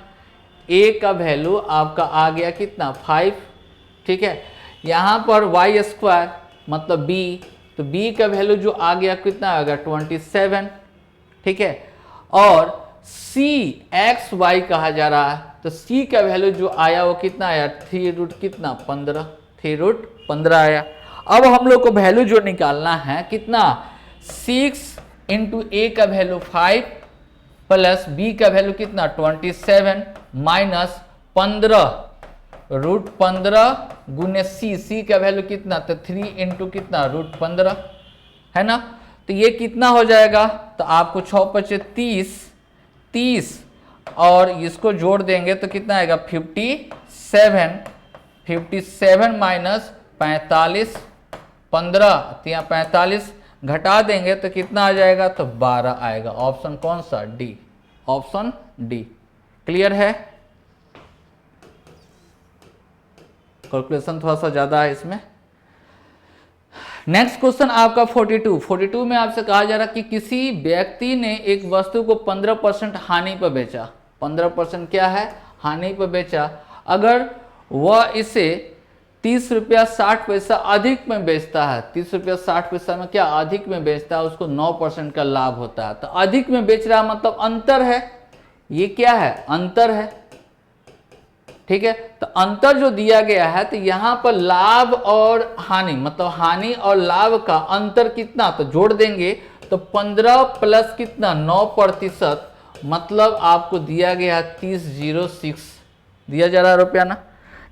ए का वैल्यू आपका आ गया कितना 5, ठीक है। यहाँ पर वाई स्क्वायर मतलब बी, तो बी का वैल्यू जो आ गया कितना आएगा 27, ठीक है। और सी एक्स वाई कहा जा रहा है, तो सी का वैल्यू जो आया वो कितना आया 3 कितना 15, 3 आया। अब हम लोग को वैल्यू जो निकालना है कितना 6 इंटू ए का वैल्यू 5 प्लस बी का वैल्यू कितना 27 माइनस 15 गुने सी का वैल्यू कितना, तो 3 इंटू कितना √15 है ना। तो ये कितना हो जाएगा, तो आपको 6 × 30 और इसको जोड़ देंगे तो कितना आएगा 57 माइनस 45, 15 तो यहाँ 45 घटा देंगे तो कितना आ जाएगा, तो 12 आएगा। ऑप्शन कौन सा, डी, ऑप्शन डी। क्लियर है, कैलकुलेशन थोड़ा सा ज्यादा है इसमें। नेक्स्ट क्वेश्चन आपका 42 में आपसे कहा जा रहा कि किसी व्यक्ति ने एक वस्तु को 15% हानि पर बेचा, 15% क्या है, हानि पर बेचा। अगर वह इसे 30 रुपया 60 पैसा अधिक में बेचता है, 30 रुपया 60 पैसा में क्या अधिक में बेचता है, उसको 9% का लाभ होता है। तो अधिक में बेच रहा है मतलब अंतर है, ये क्या है, अंतर है, ठीक है। तो अंतर जो दिया गया है, तो यहाँ पर लाभ और हानि मतलब हानि और लाभ का अंतर कितना, तो जोड़ देंगे तो 15 प्लस कितना 9%, मतलब आपको दिया गया 30.06 दिया जा रहा है रुपया ना,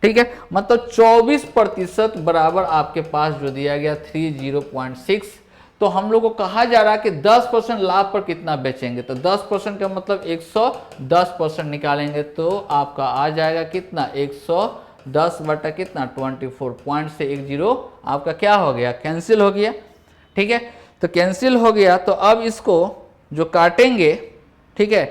ठीक है। मतलब 24% बराबर आपके पास जो दिया गया 30.6। तो हम लोग को कहा जा रहा है कि 10% लाभ पर कितना बेचेंगे, तो 10% का मतलब 110% निकालेंगे तो आपका आ जाएगा कितना 110 बटा कितना 24 पॉइंट से 10 आपका क्या हो गया, कैंसिल हो गया, ठीक है। तो कैंसिल हो गया, तो अब इसको जो काटेंगे, ठीक है,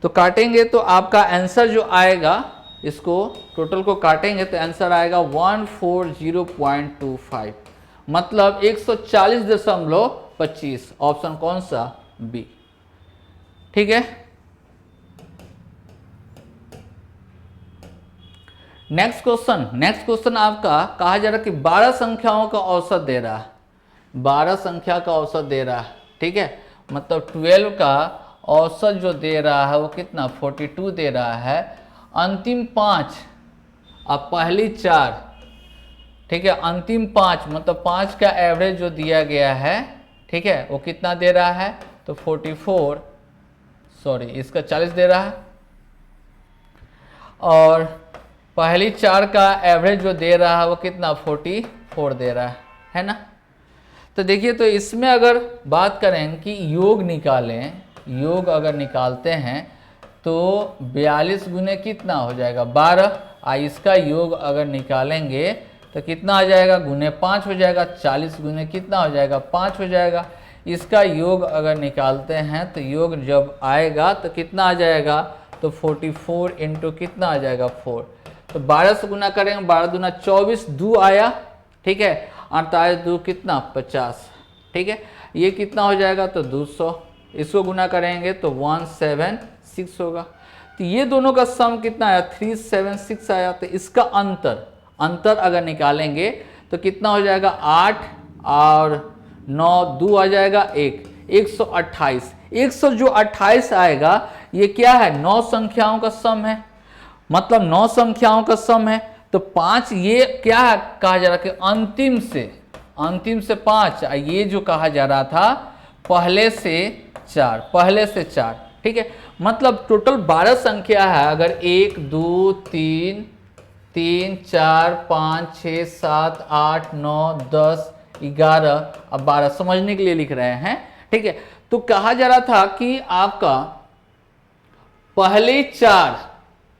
तो काटेंगे तो आपका आंसर जो आएगा, इसको टोटल को काटेंगे तो आंसर आएगा 140.25 मतलब 140.25। ऑप्शन कौन सा, बी, ठीक है। नेक्स्ट क्वेश्चन आपका कहा जा रहा है कि 12 संख्याओं का औसत दे रहा है, 12 संख्या का औसत दे रहा है, ठीक है। मतलब 12 का औसत जो दे रहा है वो कितना 42 दे रहा है। अंतिम 5 अब पहली 4, ठीक है, अंतिम 5 मतलब 5 का एवरेज जो दिया गया है, ठीक है, वो कितना दे रहा है, तो 44, सॉरी इसका 40 दे रहा है। और पहली 4 का एवरेज जो दे रहा है वो कितना 44 दे रहा है ना। तो देखिए, तो इसमें अगर बात करें कि योग निकालें, योग अगर निकालते हैं तो 42 गुने कितना हो जाएगा 12, इसका योग अगर निकालेंगे तो कितना आ जाएगा, गुने 5 हो जाएगा, 40 गुने कितना हो जाएगा 5 हो जाएगा। इसका योग अगर निकालते हैं तो योग जब आएगा तो कितना आ जाएगा, तो 44 इंटू कितना आ जाएगा 4, तो 12 से गुना करेंगे, 12 दूना 24, 2 आया, ठीक है, 48 2 कितना 50, ठीक है। ये कितना हो जाएगा, तो 200, इसको गुना करेंगे तो 176 होगा। तो ये दोनों का सम कितना आया 376 आया। तो इसका अंतर अगर निकालेंगे तो कितना हो जाएगा 8 और 9 2 आ जाएगा 128। 100 जो 28 आएगा ये क्या है, 9 संख्याओं का सम है, मतलब 9 संख्याओं का सम है। तो 5 ये क्या है, कहा जा रहा है कि अंतिम से 5, ये जो कहा जा रहा था पहले से 4, ठीक है। मतलब टोटल 12 संख्या है। अगर 1 2 3 4 5 6 7 8 9 10 11 अब 12 समझने के लिए लिख रहे हैं, ठीक है। तो कहा जा रहा था कि आपका पहले 4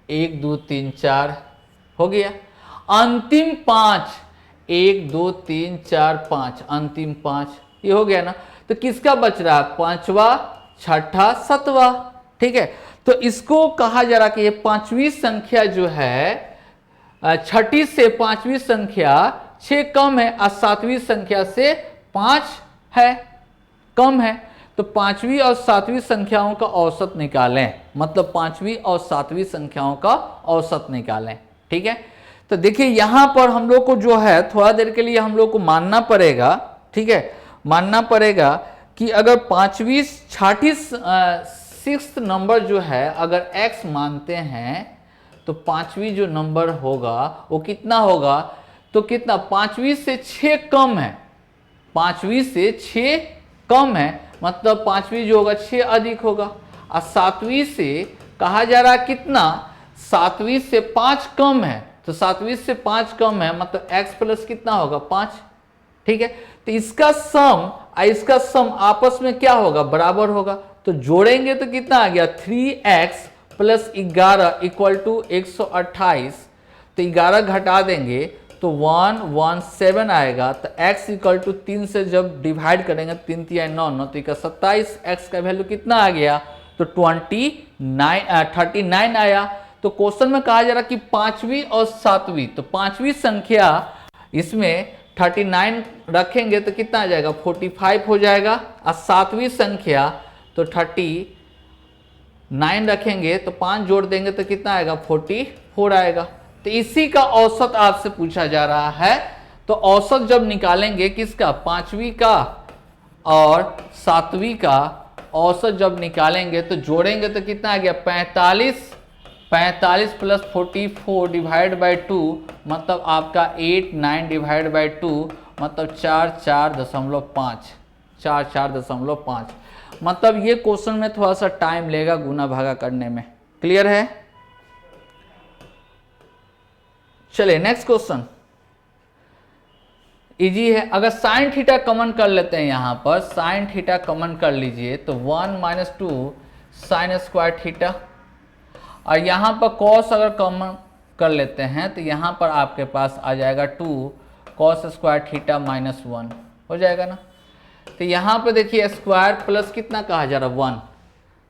1 2 3 4 हो गया, अंतिम 5 1 2 3 4 5, अंतिम 5 ये हो गया ना। तो किसका बच रहा है, 5वां 6ठा 7वां, ठीक है। तो इसको कहा जा रहा कि ये 5वीं संख्या जो है, 6ठी से 5वीं संख्या 6 कम है और 7वीं संख्या से 5 है, कम है, तो पांचवी और सातवीं संख्याओं का औसत निकालें, मतलब पांचवी और सातवीं संख्याओं का औसत निकालें। ठीक है, तो देखिए यहां पर हम लोग को जो है थोड़ा देर के लिए हम लोग को मानना पड़ेगा, ठीक है, मानना पड़ेगा कि अगर पांचवी छठी सिक्स्थ नंबर जो है अगर x मानते हैं तो पांचवी जो नंबर होगा वो कितना होगा, तो कितना, पांचवी से 6 कम है, पांचवी से 6 कम है, मतलब पांचवी जो होगा 6 अधिक होगा। और सातवीं से कहा जा रहा है कितना, सातवीं से 5 कम है, तो सातवीं से 5 कम है, मतलब x प्लस कितना होगा 5। ठीक है, तो इसका सम और इसका सम आपस में क्या होगा, बराबर होगा, तो जोड़ेंगे तो कितना आ गया 3x प्लस 11 इक्वल टू 128, तो 11 घटा देंगे तो 117 आएगा, तो x इक्वल टू 3 से जब डिवाइड करेंगे 3 3 9 9 तो 27, x का वैल्यू कितना आ गया, तो 39 आया। तो क्वेश्चन में कहा जा रहा कि पांचवी और सातवीं, तो पांचवी संख्या इसमें 39 रखेंगे तो कितना आ जाएगा 45 हो जाएगा, और सातवीं संख्या तो 39 रखेंगे तो 5 जोड़ देंगे तो कितना आएगा 44 आएगा। तो इसी का औसत आपसे पूछा जा रहा है, तो औसत जब निकालेंगे किसका, पांचवी का और सातवीं का औसत जब निकालेंगे तो जोड़ेंगे तो कितना आ गया 45 प्लस 44 डिवाइड बाई 2, मतलब आपका 8 9 डिवाइड बाई 2, मतलब 4.5, मतलब ये क्वेश्चन में थोड़ा सा टाइम लेगा गुना भागा करने में। क्लियर है, चलिए नेक्स्ट क्वेश्चन इजी है। अगर साइन थीटा कॉमन कर लेते हैं, यहां पर साइन थीटा कॉमन कर लीजिए तो 1 - 2 साइन स्क्वायर थीटा, और यहां पर कॉस अगर कॉमन कर लेते हैं तो यहां पर आपके पास आ जाएगा 2 कॉस स्क्वायर थीटा -1 हो जाएगा ना। तो यहां पर देखिए स्क्वायर प्लस कितना कहा जा रहा 1,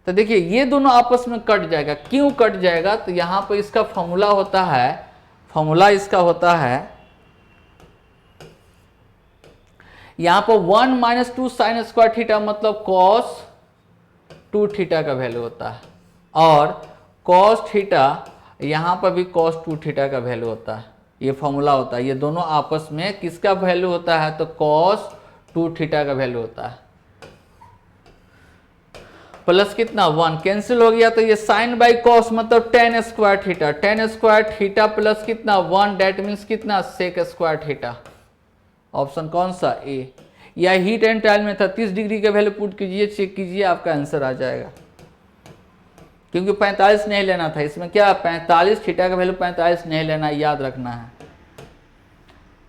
तो देखिए ये दोनों आपस में कट जाएगा। क्यों कट जाएगा, तो यहां पर इसका फॉर्मूला होता है, फॉर्मूला इसका होता है यहां पर 1 - 2 साइन स्क्वायर थीटा, मतलब कॉस 2 थीटा का वैल्यू होता है, और कॉस थीटा यहां पर भी कॉस 2 थीटा का वैल्यू होता है, ये फॉर्मूला होता है। ये दोनों आपस में किसका वैल्यू होता है, तो कॉस 2 थीटा का वैल्यू होता है, प्लस कितना 1 कैंसिल हो गया, तो ये साइन बाई कॉस मतलब टेन स्क्वायर थीटा प्लस कितना 1, डेट मीन्स कितना सेक स्क्वायर थीटा। ऑप्शन कौन सा, ए। या हीट एंड ट्रायल में था 30 डिग्री का वैल्यू पुट कीजिए, चेक कीजिए, आपका आंसर आ जाएगा। क्योंकि 45 नहीं लेना था, इसमें क्या 45 थीटा का वैल्यू 45 नहीं लेना, याद रखना है।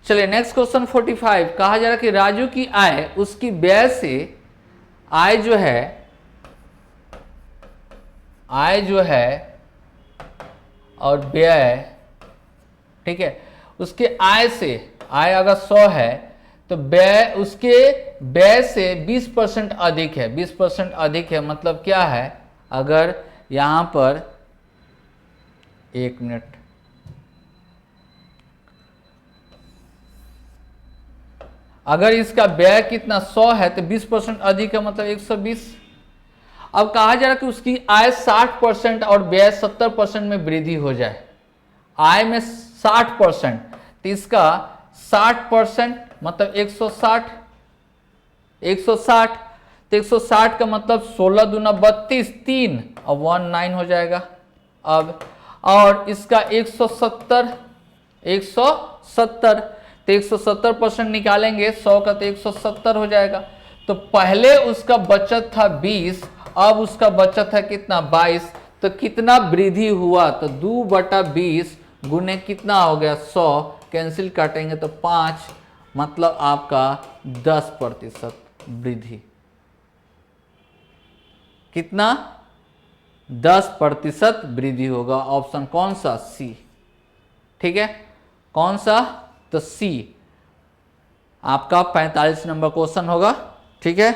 चलिए नेक्स्ट क्वेश्चन 45, कहा जा रहा कि राजू की आय उसकी व्यय से, आय जो है और व्यय, ठीक है, उसके आय से, आय अगर 100 है तो व्यय उसके व्यय से 20% अधिक है, 20% अधिक है, मतलब क्या है, अगर यहां पर 1 मिनट, अगर इसका व्यय कितना 100 है तो 20% अधिक है, मतलब 120। अब कहा जा रहा है कि उसकी आय 60% और व्यय 70% में वृद्धि हो जाए, आय में 60%, तो इसका 60% मतलब 160, तो 160 का मतलब 16 दूना 32, 3 और 19 हो जाएगा। अब और इसका 170 तो 170% निकालेंगे, 100 का तो 170 हो जाएगा। तो पहले उसका बचत था 20, अब उसका बचत है कितना 22, तो कितना वृद्धि हुआ, तो 2/20 गुने कितना हो गया 100, कैंसिल काटेंगे तो 5, मतलब आपका 10% वृद्धि, कितना 10% वृद्धि होगा। ऑप्शन कौन सा, सी। ठीक है, कौन सा, तो सी आपका 45 नंबर क्वेश्चन होगा। ठीक है,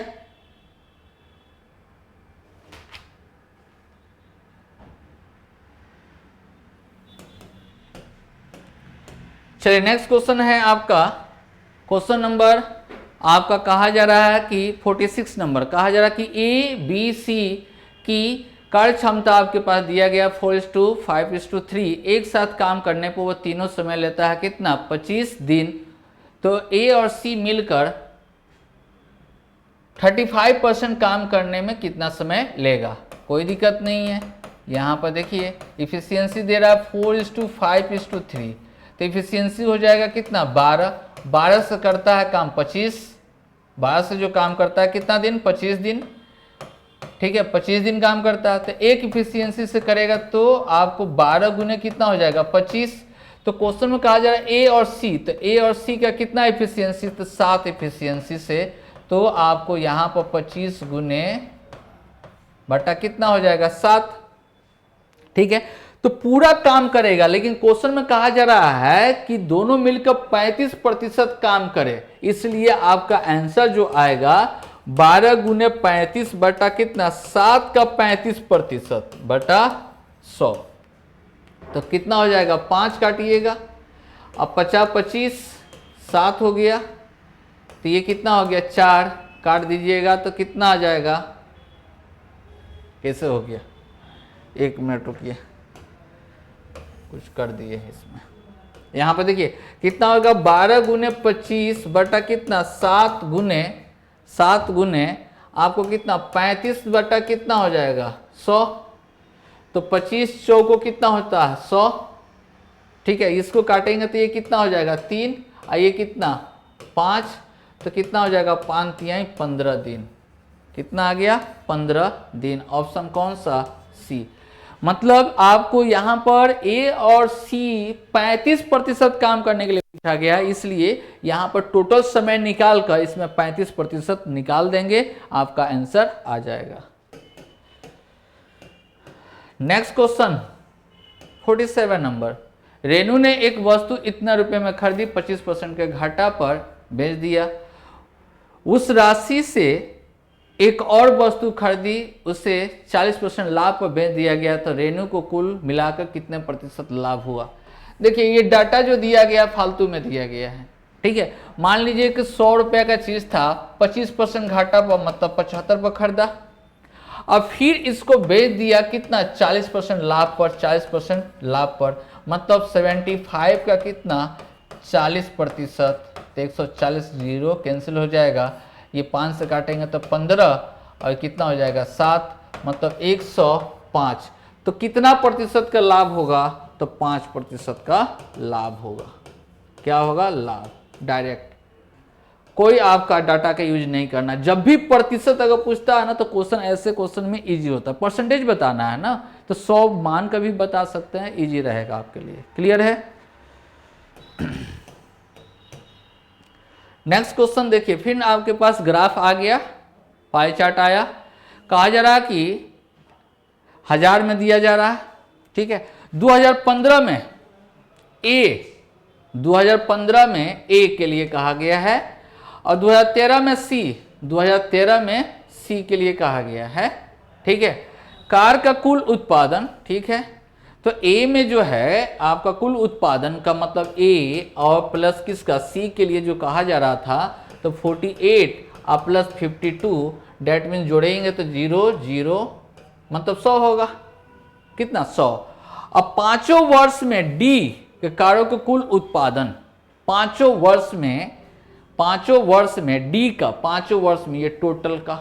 चलिए नेक्स्ट क्वेश्चन है आपका क्वेश्चन नंबर आपका कहा जा रहा है कि 46 नंबर कहा जा रहा है कि ए बी सी की कार्य क्षमता आपके पास दिया गया 4:5:3, एक साथ काम करने पर वो तीनों समय लेता है कितना 25 दिन। तो ए और सी मिलकर 35% काम करने में कितना समय लेगा, कोई दिक्कत नहीं है। यहाँ पर देखिए इफिशियंसी दे रहा है 4:5:3, तो इफिशियंसी हो जाएगा कितना 12 से करता है काम 25, 12 से जो काम करता है कितना दिन 25 दिन, ठीक है 25 दिन काम करता है। तो एक इफिशियंसी से करेगा तो आपको 12 गुने कितना हो जाएगा 25। तो क्वेश्चन में कहा जा रहा है ए और सी, तो ए और सी का कितना इफिशियंसी, तो 7 इफिशियंसी से, तो आपको यहाँ पर 25 गुने बटा कितना हो जाएगा 7, ठीक है। तो पूरा काम करेगा, लेकिन क्वेश्चन में कहा जा रहा है कि दोनों मिलकर 35% काम करे, इसलिए आपका आंसर जो आएगा 12 गुने 35 बटा कितना 7 का 35% बटा 100, तो कितना हो जाएगा 5 काटिएगा। अब 50 25 7 हो गया, तो ये कितना हो गया 4, काट दीजिएगा तो कितना आ जाएगा, कैसे हो गया, 1 मिनट रुकिए, कुछ कर दिए इसमें। यहाँ पे देखिए कितना होगा 12 गुने 25 बटा कितना 7 गुने आपको कितना 35 बटा कितना हो जाएगा 100, तो 25 चौको कितना होता है 100, ठीक है। इसको काटेंगे तो ये कितना हो जाएगा 3, और ये कितना 5, तो कितना हो जाएगा 5 तिहाई 15 दिन, कितना आ गया 15 दिन। ऑप्शन कौन सा, सी। मतलब आपको यहाँ पर ए और सी 35% काम करने के लिए पूछा गया, इसलिए यहाँ पर टोटल समय निकाल कर इसमें 35% निकाल देंगे, आपका आंसर आ जाएगा। नेक्स्ट क्वेश्चन 47 नंबर, रेनू ने एक वस्तु इतना रुपए में खरीदी, 25% के घाटा पर बेच दिया, उस राशि से एक और वस्तु खरीदी, उसे 40% लाभ पर बेच दिया गया, तो रेनू को कुल मिलाकर कितने प्रतिशत लाभ हुआ। देखिए ये डाटा जो दिया गया फालतू में दिया गया है, ठीक है। मान लीजिए कि 100 रुपये का चीज था, 25% घाटा पर मतलब 75 पर खरीदा, अब फिर इसको बेच दिया कितना 40% लाभ पर, 40% लाभ पर, मतलब 75 का कितना 40%, तो 140 जीरो कैंसिल हो जाएगा, ये 5 से काटेंगे तो 15 और कितना हो जाएगा 7, मतलब 105। तो कितना प्रतिशत का लाभ होगा, तो 5% का लाभ होगा। क्या होगा, लाभ, डायरेक्ट, कोई आपका डाटा का यूज नहीं करना। जब भी प्रतिशत अगर पूछता है ना, तो क्वेश्चन ऐसे क्वेश्चन में इजी होता है, परसेंटेज बताना है ना, तो 100 मान का भी बता सकते हैं, इजी रहेगा आपके लिए। क्लियर है। नेक्स्ट क्वेश्चन देखिए, फिर आपके पास ग्राफ आ गया, पाई चार्ट आया, कहा जा रहा है कि 1000 में दिया जा रहा है, ठीक है। 2015 में ए के लिए कहा गया है, और 2013 में सी के लिए कहा गया है, ठीक है। कार का कुल उत्पादन, ठीक है, तो ए में जो है आपका कुल उत्पादन का मतलब ए और प्लस किसका सी के लिए जो कहा जा रहा था, तो 48 और प्लस 52, डेट मीन जोड़ेंगे तो 0 0 मतलब 100 होगा, कितना 100। अब 5 वर्ष में डी के कारों के कुल उत्पादन, 5 वर्ष में डी का 5 वर्ष में ये टोटल का,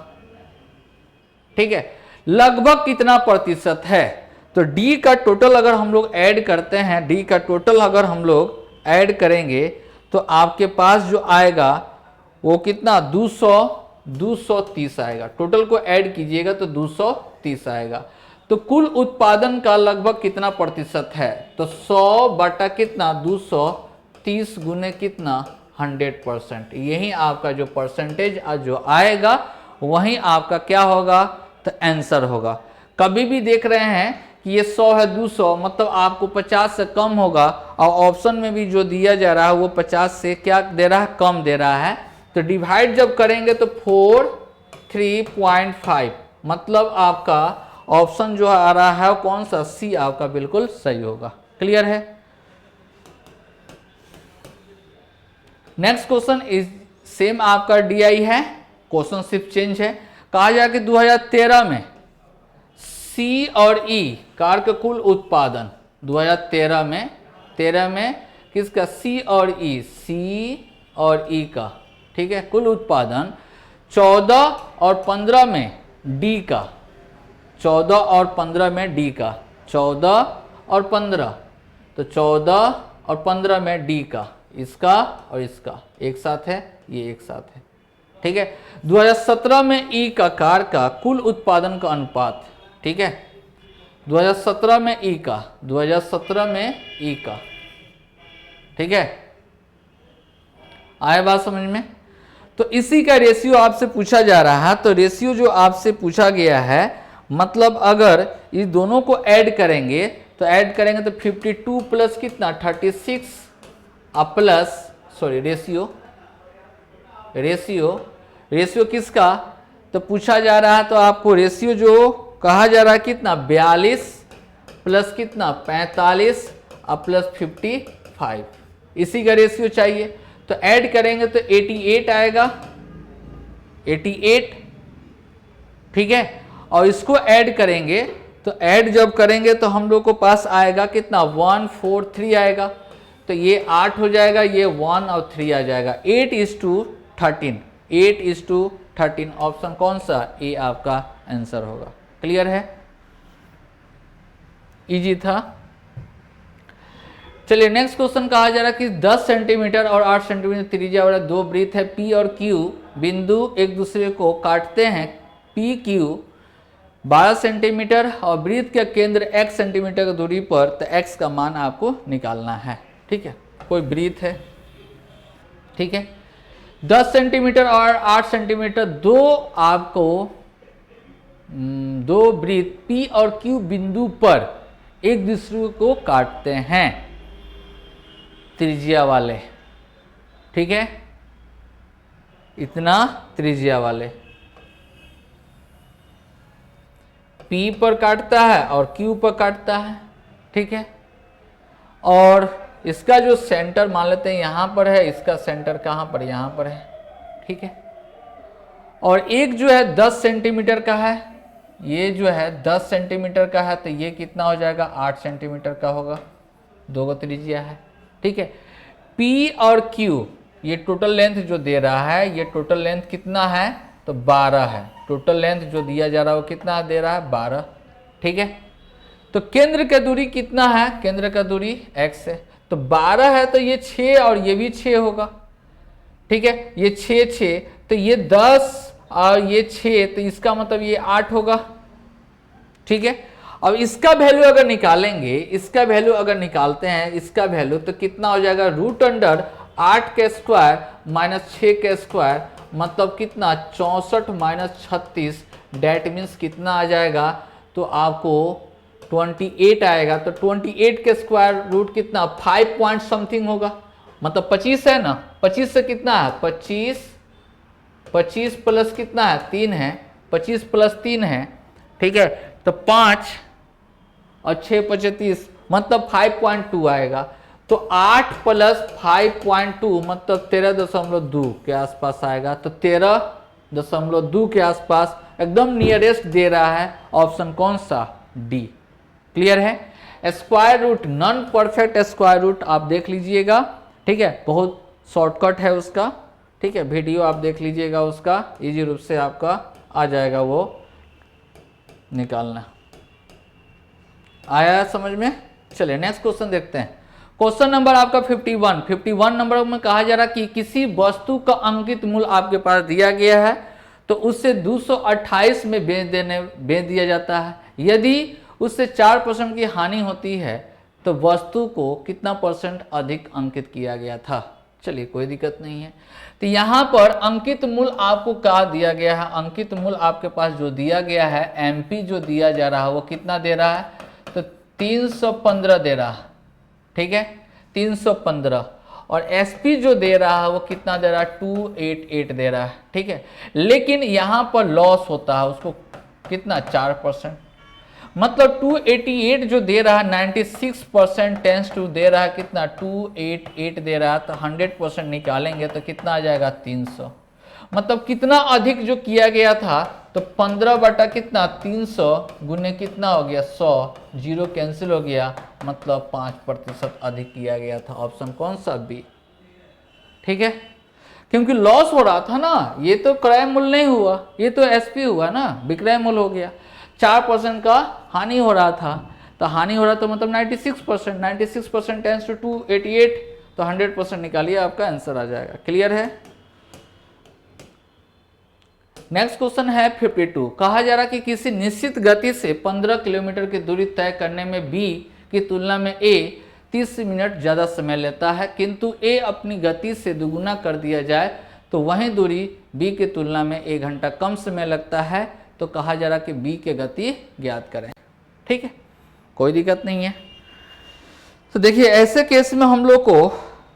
ठीक है, लगभग कितना प्रतिशत है। तो डी का टोटल अगर हम लोग ऐड करते हैं, डी का टोटल अगर हम लोग ऐड करेंगे तो आपके पास जो आएगा वो कितना 230 आएगा। टोटल को ऐड कीजिएगा तो 230 आएगा। तो कुल उत्पादन का लगभग कितना प्रतिशत है, तो 100 बटा कितना 230 गुने कितना 100%। यही आपका जो परसेंटेज जो आएगा वही आपका क्या होगा, तो आंसर होगा। कभी भी देख रहे हैं कि ये 100 है 200, मतलब आपको 50 से कम होगा, और ऑप्शन में भी जो दिया जा रहा है वो 50 से क्या दे रहा है, कम दे रहा है। तो डिवाइड जब करेंगे तो 43.5, मतलब आपका ऑप्शन जो आ रहा है कौन सा, सी आपका बिल्कुल सही होगा। क्लियर है। नेक्स्ट क्वेश्चन इज सेम आपका DI है, क्वेश्चन सिर्फ चेंज है। कहा जाए कि 2013 में C और E कार का कुल उत्पादन 2013 में किसका, C और E का, ठीक है, कुल उत्पादन 14 और 15 में D का, 14 और 15 में D का, 14 और 15, तो 14 और 15 में D का, इसका और इसका एक साथ है, ये एक साथ है, ठीक है। 2017 में E का कार का कुल उत्पादन का अनुपात, ठीक है, 2017 में E का, 2017 में E का, ठीक है, आए बात समझ में। तो इसी का रेशियो आपसे पूछा जा रहा है। तो रेशियो जो आपसे पूछा गया है, मतलब अगर इस दोनों को ऐड करेंगे तो 52 प्लस कितना 36 प्लस, सॉरी रेशियो किसका, तो पूछा जा रहा है। तो आपको रेशियो जो कहा जा रहा है कितना 42 प्लस कितना 45 प्लस 55, इसी का रेशियो चाहिए। तो ऐड करेंगे तो 88 आएगा, 88, ठीक है। और इसको ऐड करेंगे तो ऐड जब करेंगे तो हम लोग को पास आएगा कितना 143 आएगा। तो ये 8 हो जाएगा, ये 1 और 3 आ जाएगा, 8:13, 8:13। ऑप्शन कौन सा, ए आपका आंसर होगा। क्लियर है, इजी था। चलिए नेक्स्ट क्वेश्चन कहा जा रहा है कि 10 सेंटीमीटर और 8 सेंटीमीटर त्रिज्या वाला दो वृत्त है P और Q, बिंदु एक दूसरे को काटते हैं। PQ 12 सेंटीमीटर और वृत्त के केंद्र x सेंटीमीटर की दूरी पर, तो x का मान आपको निकालना है, ठीक है। कोई वृत्त है, ठीक है, 10 सेंटीमीटर और 8 सेंटीमीटर दो वृत्त P और Q बिंदु पर एक दूसरे को काटते हैं, त्रिज्या वाले, ठीक है, इतना त्रिज्या वाले P पर काटता है और Q पर काटता है, ठीक है। और इसका जो सेंटर मान लेते हैं यहां पर है, इसका सेंटर कहां पर, यहां पर है, ठीक है। और एक जो है 10 सेंटीमीटर का है, ये जो है 10 सेंटीमीटर का है, तो ये कितना हो जाएगा 8 सेंटीमीटर का होगा, दो गो त्रिज्या है, ठीक है। P और Q ये टोटल लेंथ जो दे रहा है, ये टोटल लेंथ कितना है, तो 12 है। टोटल लेंथ जो दिया जा रहा है वो कितना दे रहा है 12, ठीक है। तो केंद्र का दूरी कितना है, केंद्र का दूरी x है, तो 12 है, तो ये 6 और ये भी 6 होगा, ठीक है। ये 6 तो ये 10 और ये 6, तो इसका मतलब ये 8 होगा, ठीक है। अब इसका वैल्यू अगर निकालेंगे, इसका वैल्यू अगर निकालते हैं, इसका वैल्यू तो कितना हो जाएगा √8 के स्क्वायर माइनस 6 के स्क्वायर, मतलब कितना 64 माइनस 36, डेट मीन्स कितना आ जाएगा, तो आपको 28 आएगा। तो 28 के स्क्वायर रूट कितना 5 पॉइंट समथिंग होगा, मतलब 25 है ना, 25 से कितना है 25 प्लस कितना है 3 है, 25 प्लस 3 है, ठीक है। तो 5 और 6 35, मतलब 5.2 आएगा। तो 8 प्लस 5.2 मतलब 13.2 के आसपास आएगा। तो 13.2 के आसपास एकदम नियरेस्ट दे रहा है, ऑप्शन कौन सा, डी। क्लियर है। Square root, non perfect square root आप देख लीजिएगा, ठीक है, बहुत शॉर्टकट है उसका, ठीक है, वीडियो आप देख लीजिएगा, उसका इजी रूप से आपका आ जाएगा वो निकालना। आया समझ में। चलिए नेक्स्ट क्वेश्चन देखते हैं। क्वेश्चन नंबर आपका 51 नंबर में कहा जा रहा कि किसी वस्तु का अंकित मूल्य आपके पास दिया गया है, तो उससे 228 में बेच दिया जाता है। यदि उससे 4% की हानि होती है तो वस्तु को कितना परसेंट अधिक अंकित किया गया था। चलिए कोई दिक्कत नहीं है। तो यहाँ पर अंकित मूल्य आपको क्या दिया गया है, अंकित मूल्य आपके पास जो दिया गया है, एमपी जो दिया जा रहा है वो कितना दे रहा है, तो 315 दे रहा है, ठीक है, 315। और एसपी जो दे रहा है वो कितना दे रहा है, 288 दे रहा है, ठीक है। लेकिन यहाँ पर लॉस होता है उसको कितना 4%। मतलब 288 जो दे रहा है 96% टेंस टू दे रहा है कितना 288 दे रहा है, तो 100% निकालेंगे तो कितना आ जाएगा 300। मतलब कितना अधिक जो किया गया था, तो 15 बटा कितना 300 गुने कितना हो गया 100, जीरो कैंसिल हो गया, मतलब 5% अधिक किया गया था। ऑप्शन कौन सा बी। ठीक है, क्योंकि लॉस हो रहा था ना, ये तो क्रय मूल्य नहीं हुआ, ये तो एसपी हुआ ना, विक्रय मूल्य हो गया। 4% का हानि हो रहा था, तो हानि हो रहा तो मतलब 96%, 96% टेंस टू 288, तो 100% निकालिए, आपका आंसर आ जाएगा। क्लियर है। नेक्स्ट क्वेश्चन है 52। कहा जा रहा कि किसी निश्चित गति से 15 किलोमीटर की दूरी तय करने में बी की तुलना में ए 30 मिनट ज़्यादा समय लेता है, किंतु ए अपनी गति से दुगुना कर दिया जाए तो वही दूरी बी की तुलना में 1 घंटा कम समय लगता है। तो कहा जा रहा कि बी की गति ज्ञात करें। ठीक है, कोई दिक्कत नहीं है। तो देखिए ऐसे केस में हम लोग को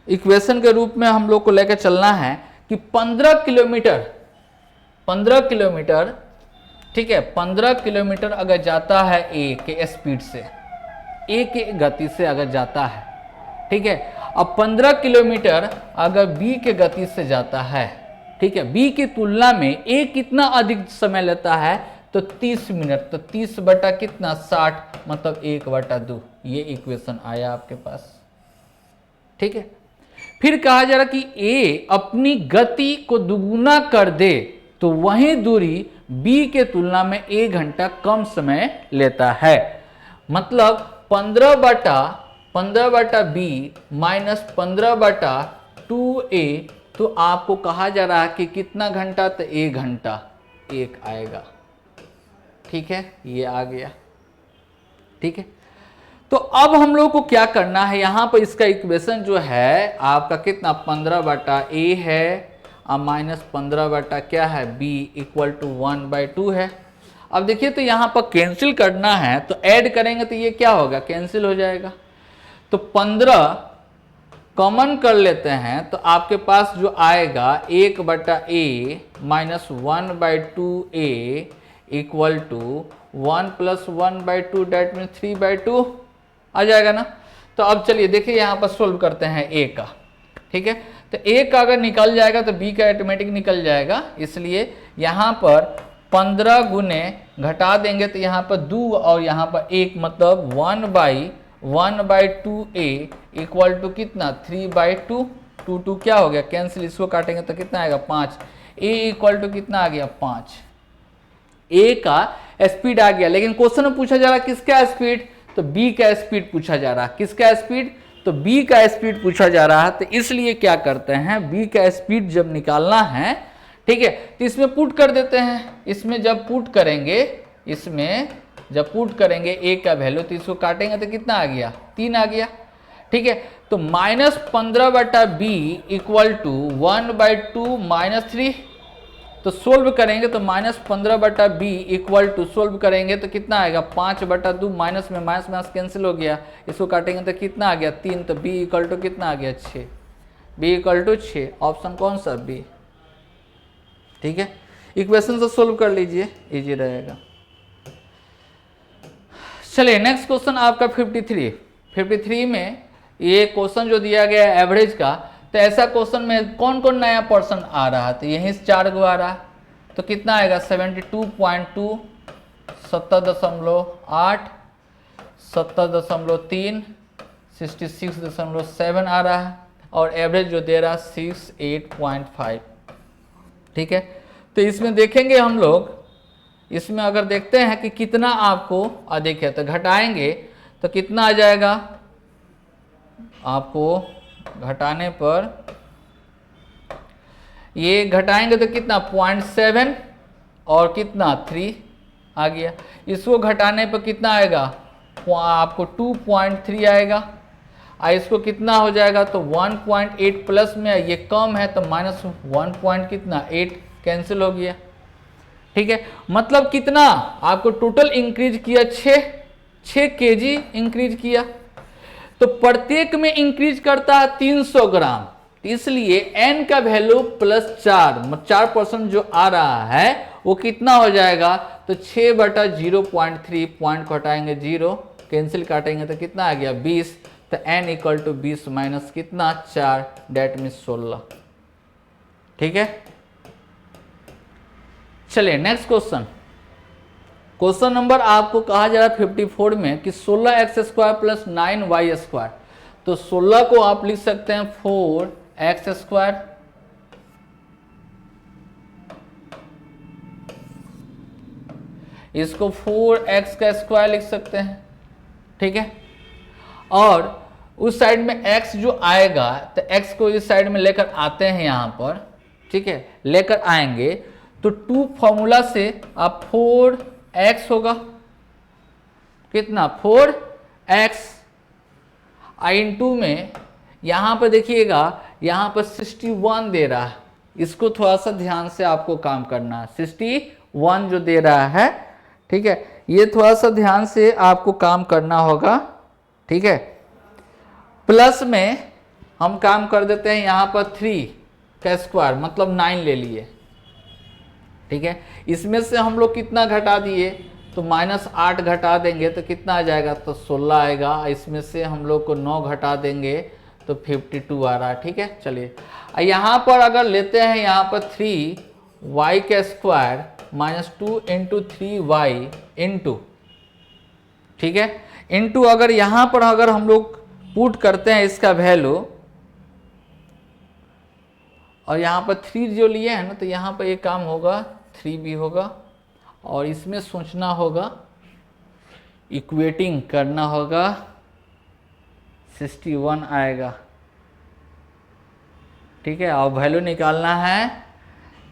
इक्वेशन के रूप में हम लोग को लेकर चलना है कि 15 किलोमीटर, ठीक है, 15 किलोमीटर अगर जाता है ए के स्पीड से, ए के गति से अगर जाता है, ठीक है, अब 15 किलोमीटर अगर बी के गति से जाता है, ठीक है, बी की तुलना में ए कितना अधिक समय लेता है, तो 30 मिनट, तो 30 बटा कितना 60, मतलब 1/2। ये इक्वेशन आया आपके पास। ठीक है, फिर कहा जा रहा कि ए अपनी गति को दुगुना कर दे तो वही दूरी बी के तुलना में 1 घंटा कम समय लेता है। मतलब 15 बटा बी माइनस 15/2a, तो आपको कहा जा रहा है कि कितना घंटा, तो 1 घंटा 1 आएगा। ठीक है, ये आ गया। ठीक है, तो अब हम लोग को क्या करना है, यहां पर इसका इक्वेशन जो है आपका कितना 15/a है और माइनस 15 बटा क्या है b इक्वल टू 1/2 है। अब देखिए तो यहाँ पर कैंसिल करना है, तो ऐड करेंगे तो ये क्या होगा, कैंसिल हो जाएगा। तो 15 कॉमन कर लेते हैं, तो आपके पास जो आएगा 1/a minus 1/2a equal to 1 plus 1/2, that mean 3/2 आ जाएगा ना। तो अब चलिए देखिए यहाँ पर सोल्व करते हैं a का। ठीक है, तो a का अगर निकल जाएगा तो b का ऑटोमेटिक निकल जाएगा, इसलिए यहाँ पर 15 गुने घटा देंगे तो यहाँ पर 2 और यहाँ पर 1, मतलब 1/2a इक्वल टू कितना 3/2, 2 क्या हो गया कैंसिल, इसको काटेंगे तो कितना आएगा 5, a इक्वल टू कितना आ गया 5। a का स्पीड आ गया, लेकिन क्वेश्चन में पूछा जा रहा है किसका स्पीड, तो b का स्पीड पूछा जा रहा है। किसका स्पीड, तो b का स्पीड पूछा जा रहा है, तो इसलिए क्या करते हैं, b का स्पीड जब निकालना है, ठीक है, तो इसमें पुट कर देते हैं। इसमें जब पुट करेंगे a का वैल्यू, तो इसको काटेंगे तो कितना आ गया 3 आ गया। ठीक है, तो minus 15/b equal to 1/2 minus 3, तो सोल्व करेंगे तो minus 15/b equal to solve करेंगे तो कितना आएगा 5/2, माइनस में माइनस माइनस कैंसिल हो गया, इसको काटेंगे तो कितना आ गया 3, तो b इक्वल टू कितना आ गया 6, b इक्वल टू 6। ऑप्शन कौन सा b। ठीक है, इक्वेशन से सोल्व कर लीजिए, इजी रहेगा। चलिए नेक्स्ट क्वेश्चन आपका 53 में ये क्वेश्चन जो दिया गया है एवरेज का, तो ऐसा क्वेश्चन में कौन कौन नया पर्सन आ रहा है, तो यहीं से 4 गो आ रहा है, तो कितना आएगा 72.2, 70.8, 70.3, 66.7 आ रहा है, और एवरेज जो दे रहा है 68.5। ठीक है, तो इसमें देखेंगे हम लोग, इसमें अगर देखते हैं कि कितना आपको अधिक है, तो घटाएंगे तो कितना आ जाएगा, आपको घटाने पर ये घटाएंगे तो कितना 0.7 और कितना 3 आ गया। इसको घटाने पर कितना आएगा, आपको 2.3 आएगा, और इसको कितना हो जाएगा, तो 1.8 प्लस में ये कम है तो माइनस 1 कितना 8 कैंसिल हो गया। ठीक है, मतलब कितना आपको टोटल इंक्रीज किया 6 kg इंक्रीज किया, तो प्रत्येक में इंक्रीज करता है 300 ग्राम, इसलिए n का वैल्यू +4 4% जो आ रहा है वो कितना हो जाएगा, तो 6/0.3, पॉइंट को हटाएंगे 0, कैंसिल काटेंगे तो कितना आ गया 20, तो n इक्वल टू 20 माइनस कितना 4, डेट मीन 16। ठीक है, चलिए नेक्स्ट क्वेश्चन। क्वेश्चन नंबर आपको कहा जा रहा है 54 में कि 16x² प्लस 9y²। तो 16 को आप लिख सकते हैं 4x², इसको 4x² लिख सकते हैं। ठीक है, और उस साइड में x जो आएगा तो x को इस साइड में लेकर आते हैं यहां पर। ठीक है, लेकर आएंगे तो 2 फॉर्मूला से आप 4x होगा, कितना 4x इन2 में यहां पर देखिएगा, यहां पर 61 दे रहा है, इसको थोड़ा सा ध्यान से आपको काम करना है। 61 जो दे रहा है, ठीक है, ये थोड़ा सा ध्यान से आपको काम करना होगा। ठीक है, प्लस में हम काम कर देते हैं यहां पर 3 मतलब 9 ले लिए। ठीक है, इसमें से हम लोग कितना घटा दिए, तो -8 घटा देंगे तो कितना आ जाएगा, तो 16 आएगा। इसमें से हम लोग को 9 घटा देंगे तो 52 आ रहा है। ठीक है, चलिए यहाँ पर अगर लेते हैं यहाँ पर 3y² -2 × 3y × ठीक है, इंटू अगर यहाँ पर अगर हम लोग पुट करते हैं इसका वैल्यू, और यहाँ पर 3 जो लिए हैं ना, तो यहाँ पर एक काम होगा 3 भी होगा, और इसमें सोचना होगा, इक्वेटिंग करना होगा, 61 आएगा। ठीक है, और वैल्यू निकालना है,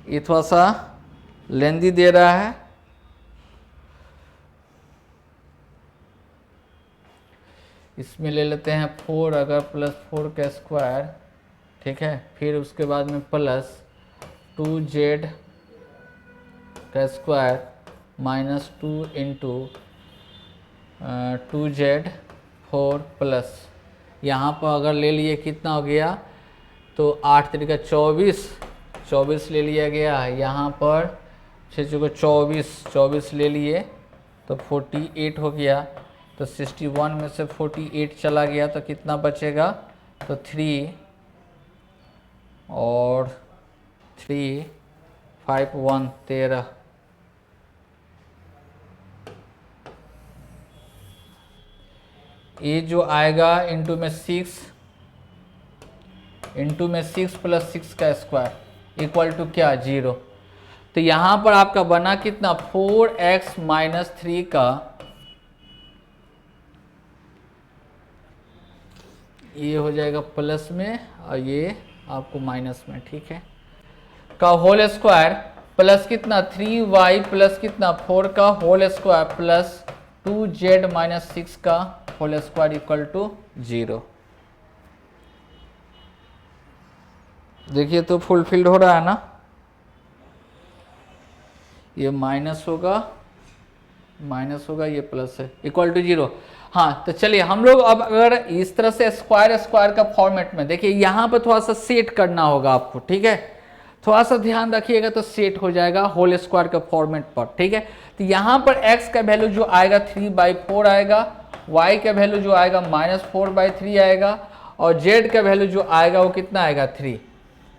ये थोड़ा सा लेंदी दे रहा है। इसमें ले लेते हैं 4 अगर प्लस 4 ठीक है, फिर उसके बाद में प्लस 2z² -2 × 2z4 प्लस यहाँ पर अगर ले लिए कितना हो गया, तो 8 तरीका 24 ले लिया गया। यहाँ पर 6 24 ले लिए तो 48 हो गया, तो 61 में से 48 चला गया तो कितना बचेगा, तो 3 और 3 5 1 13। ये जो आएगा इंटू में 6 प्लस 6 का स्क्वायर इक्वल टू क्या 0। तो यहाँ पर आपका बना कितना 4x - 3 का, ये हो जाएगा प्लस में और ये आपको माइनस में। ठीक है, का होल स्क्वायर प्लस कितना 3y प्लस कितना 4 का होल स्क्वायर प्लस 2z - 6 का होल स्क्वायर इक्वल टू 0। देखिए तो फुलफिल्ड हो रहा है ना, ये माइनस होगा ये प्लस है इक्वल टू 0। हाँ, तो चलिए हम लोग अब अगर इस तरह से स्क्वायर का फॉर्मेट में देखिए, यहाँ पर थोड़ा सा सेट करना होगा आपको। ठीक है, थोड़ा सा ध्यान रखिएगा तो सेट हो जाएगा होल स्क्वायर का फॉर्मेट पर। ठीक है, तो यहाँ पर x का वैल्यू जो आएगा 3/4 आएगा, y का वैल्यू जो आएगा -4/3 आएगा, और z का वैल्यू जो आएगा वो कितना आएगा 3।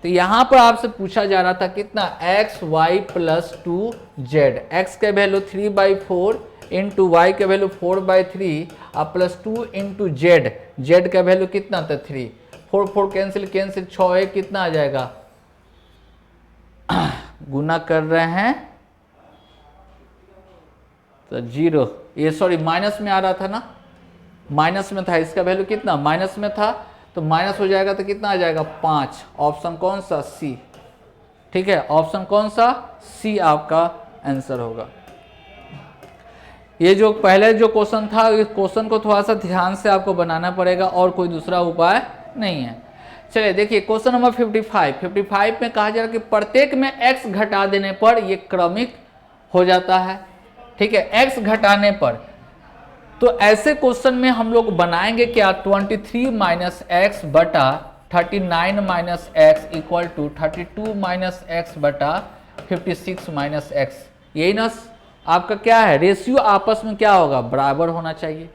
तो यहाँ पर आपसे पूछा जा रहा था कितना x y plus 2z, x का वैल्यू 3/4 इंटू y का वैल्यू 4/3 और प्लस 2 इंटू z का वैल्यू कितना था 3। 4 कैंसिल 6 कितना आ जाएगा, गुना कर रहे हैं तो 0, ये सॉरी माइनस में आ रहा था ना, माइनस में था, इसका वैल्यू कितना माइनस में था, तो माइनस हो जाएगा तो कितना आ जाएगा 5। ऑप्शन कौन सा सी। ठीक है, ऑप्शन कौन सा सी आपका आंसर होगा। ये जो पहले जो क्वेश्चन था, इस क्वेश्चन को थोड़ा सा ध्यान से आपको बनाना पड़ेगा और कोई दूसरा उपाय नहीं है। चलिए देखिए क्वेश्चन नंबर 55 में कहा जा रहा है कि प्रत्येक में x घटा देने पर ये क्रमिक हो जाता है। ठीक है, x घटाने पर, तो ऐसे क्वेश्चन में हम लोग बनाएंगे क्या 23 - x बटा 39 - x इक्वल टू 32 - x बटा 56 - x। यही ना आपका क्या है, रेशियो आपस में क्या होगा, बराबर होना चाहिए।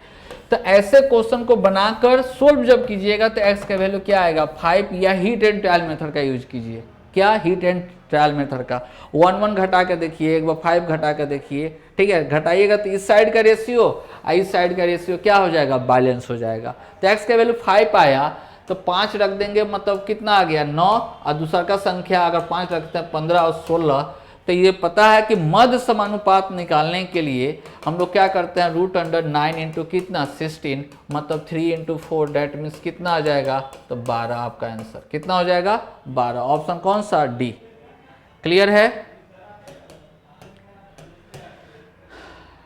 तो ऐसे क्वेश्चन को बनाकर सोल्व जब कीजिएगा तो x का वैल्यू क्या आएगा 5, या हीट एंड ट्रायल मेथड का यूज कीजिए। क्या, हीट एंड ट्रायल मेथड का 1 घटा के देखिए, एक बार 5 घटा के देखिए, ठीक है। घटाइएगा तो इस साइड का रेशियो और इस साइड का रेशियो क्या हो जाएगा, बैलेंस हो जाएगा। तो x का वैल्यू 5 आया तो 5 रख देंगे, मतलब कितना आ गया 9, और दूसरा का संख्या अगर 5 रखते हैं 15 और 16। तो ये पता है कि मध्य समानुपात निकालने के लिए हम लोग क्या करते हैं, √9 इंटू कितना 16, मतलब 3 इंटू 4, डेट मीन्स कितना आ जाएगा, तो 12 आपका आंसर कितना हो जाएगा 12। ऑप्शन कौन सा, डी। क्लियर है।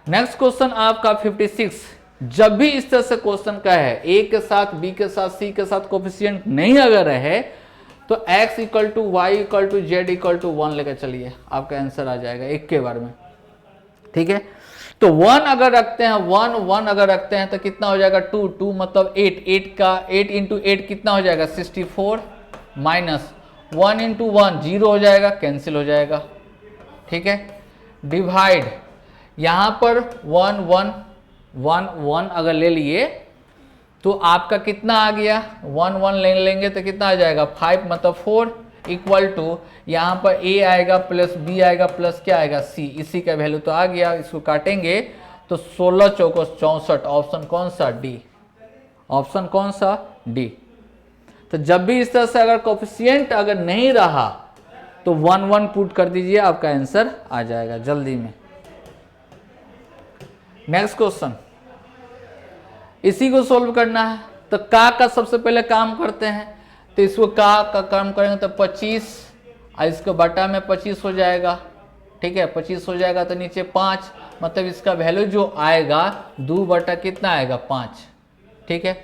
नेक्स्ट क्वेश्चन आपका 56। जब भी इस तरह से क्वेश्चन का है, ए के साथ, बी के साथ, सी के साथ कोफिशिएंट नहीं अगर है तो x equal to Y equal to Z equal to 1 लेकर चलिए, आपका आंसर आ जाएगा एक के बार में, ठीक है। तो 1 अगर रखते हैं, 1 अगर रखते हैं तो कितना हो जाएगा 2 मतलब 8 इंटू 8 कितना हो जाएगा 64, माइनस 1 इंटू 1 0 हो जाएगा, कैंसिल हो जाएगा, ठीक है। डिवाइड यहाँ पर 1 अगर ले लिए तो आपका कितना आ गया, 1 ले लेंगे तो कितना आ जाएगा 5 मतलब 4 इक्वल टू यहाँ पर a आएगा प्लस b आएगा प्लस क्या आएगा c, इसी का वैल्यू तो आ गया। इसको काटेंगे तो 16 चौको 64, ऑप्शन कौन सा, डी। ऑप्शन कौन सा, डी। तो जब भी इस तरह से अगर कोफिशिएंट अगर नहीं रहा तो 1 पुट कर दीजिए, आपका आंसर आ जाएगा जल्दी में। नेक्स्ट क्वेश्चन, इसी को सोल्व करना है। तो का सबसे पहले काम करते हैं, तो इसको का काम करेंगे तो 25 और इसको बटा में 25 हो जाएगा, ठीक है। 25 हो जाएगा तो नीचे 5, मतलब इसका वैल्यू जो आएगा 2 बटा कितना आएगा 5, ठीक है।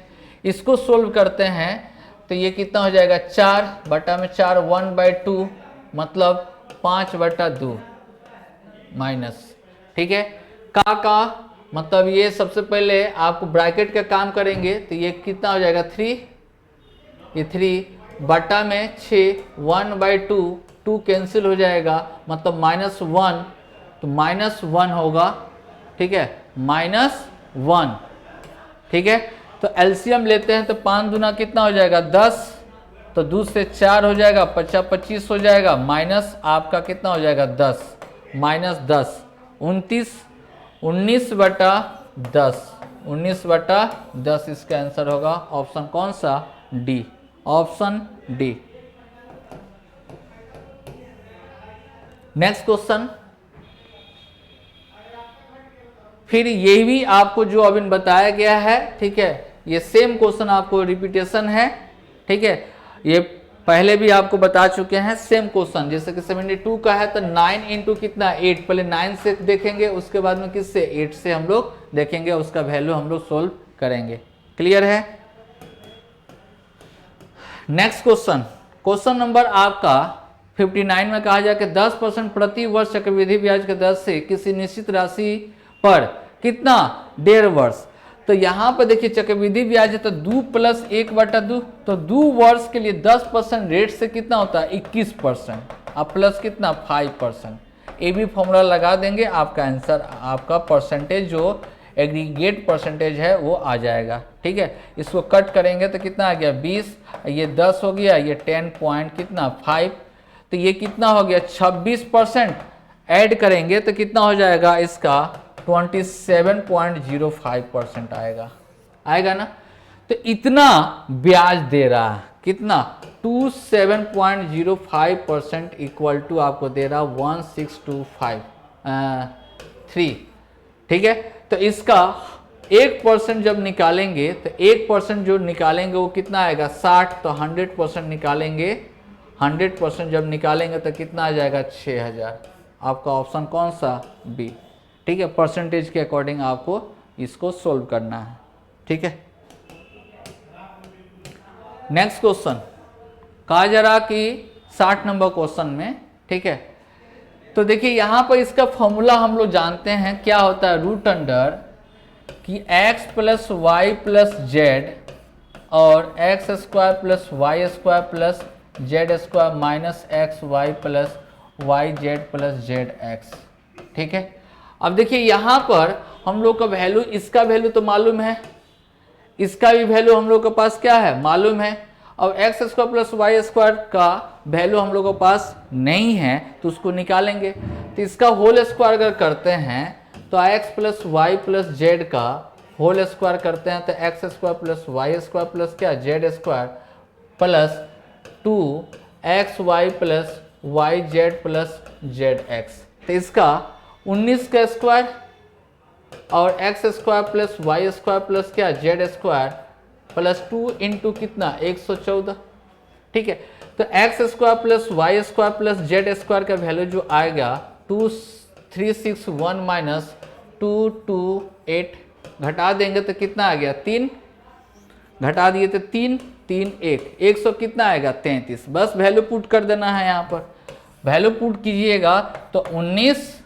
इसको सोल्व करते हैं तो ये कितना हो जाएगा 4 बटा में 4, 1/2 मतलब 5 बटा 2 माइनस, ठीक है। का मतलब ये सबसे पहले आपको ब्रैकेट का काम करेंगे तो ये कितना हो जाएगा 3, ये 3 बटा में 6, 1/2, 2 कैंसिल हो जाएगा मतलब -1, तो -1 होगा, ठीक है, -1, ठीक है। तो एलसीएम लेते हैं तो 5 दूना कितना हो जाएगा 10, तो 2 से 4 हो जाएगा 25 हो जाएगा, माइनस आपका कितना हो जाएगा 10, -10 19 बटा 10 इसका आंसर होगा। ऑप्शन कौन सा, D. Option D. Next question, फिर ये भी आपको जो अभी बताया गया है, ठीक है, ये सेम क्वेश्चन आपको रिपीटेशन है, ठीक है। ये पहले भी आपको बता चुके हैं सेम क्वेश्चन, जैसे कि 72 का है तो 9 इंटू कितना 8, पहले 9 से देखेंगे उसके बाद में किससे 8 से हम लोग देखेंगे, उसका वैल्यू हम लोग सोल्व करेंगे। क्लियर है। नेक्स्ट क्वेश्चन, क्वेश्चन नंबर आपका 59 में कहा जाए कि 10% प्रति वर्ष चक्रवृद्धि ब्याज की दर से किसी निश्चित राशि पर कितना 1.5 वर्ष। तो यहाँ पर देखिए चक्रवृद्धि ब्याज है तो 2 + 1/2, तो 2 वर्ष के लिए 10% रेट से कितना होता है 21%, अब प्लस कितना 5%। ये भी फॉर्मूला लगा देंगे, आपका आंसर, आपका परसेंटेज जो एग्रीगेट परसेंटेज है वो आ जाएगा, ठीक है। इसको कट करेंगे तो कितना आ गया 20, ये 10 हो गया, ये 10 पॉइंट कितना 5, तो ये कितना हो गया 26%। ऐड करेंगे तो कितना हो जाएगा इसका 27.05% आएगा ना। तो इतना ब्याज दे रहा है, कितना 27.05% इक्वल टू आपको दे रहा 16253, ठीक है। तो इसका 1% जब निकालेंगे तो 1% जो निकालेंगे वो कितना आएगा 60, तो 100% निकालेंगे, 100% जब निकालेंगे तो कितना आ जाएगा 6000। आपका ऑप्शन कौन सा, बी, ठीक है। परसेंटेज के अकॉर्डिंग आपको इसको सोल्व करना है, ठीक है। नेक्स्ट क्वेश्चन कहा जा रहा कि 60 नंबर क्वेश्चन में, ठीक है। तो देखिए यहाँ पर इसका फॉर्मूला हम लोग जानते हैं क्या होता है, √अंडर कि x + y + z और x² + y² + z² minus xy + yz + zx, ठीक है। अब देखिए यहाँ पर हम लोग का वैल्यू, इसका वैल्यू तो मालूम है, इसका भी वैल्यू हम लोग के पास क्या है, मालूम है। अब X square plus Y square का वैल्यू हम लोग के पास नहीं है तो उसको निकालेंगे। तो इसका होल स्क्वायर अगर करते हैं तो x plus y plus z का होल स्क्वायर करते हैं तो x square plus Y square plus क्या, z square plus 2 XY plus y z plus z x. तो इसका 19 का स्क्वायर और x square plus Y square plus क्या, जेड स्क्वायर प्लस 2 इंटू कितना, 114। ठीक है, तो x square plus Y square plus z square का वैल्यू जो आएगा 2361 माइनस 228, घटा देंगे तो कितना आ गया, 3, घटा दिए तो 3 3 1 100 कितना आएगा, 33। बस वैल्यू पुट कर देना है, यहाँ पर वैल्यू पुट कीजिएगा तो 19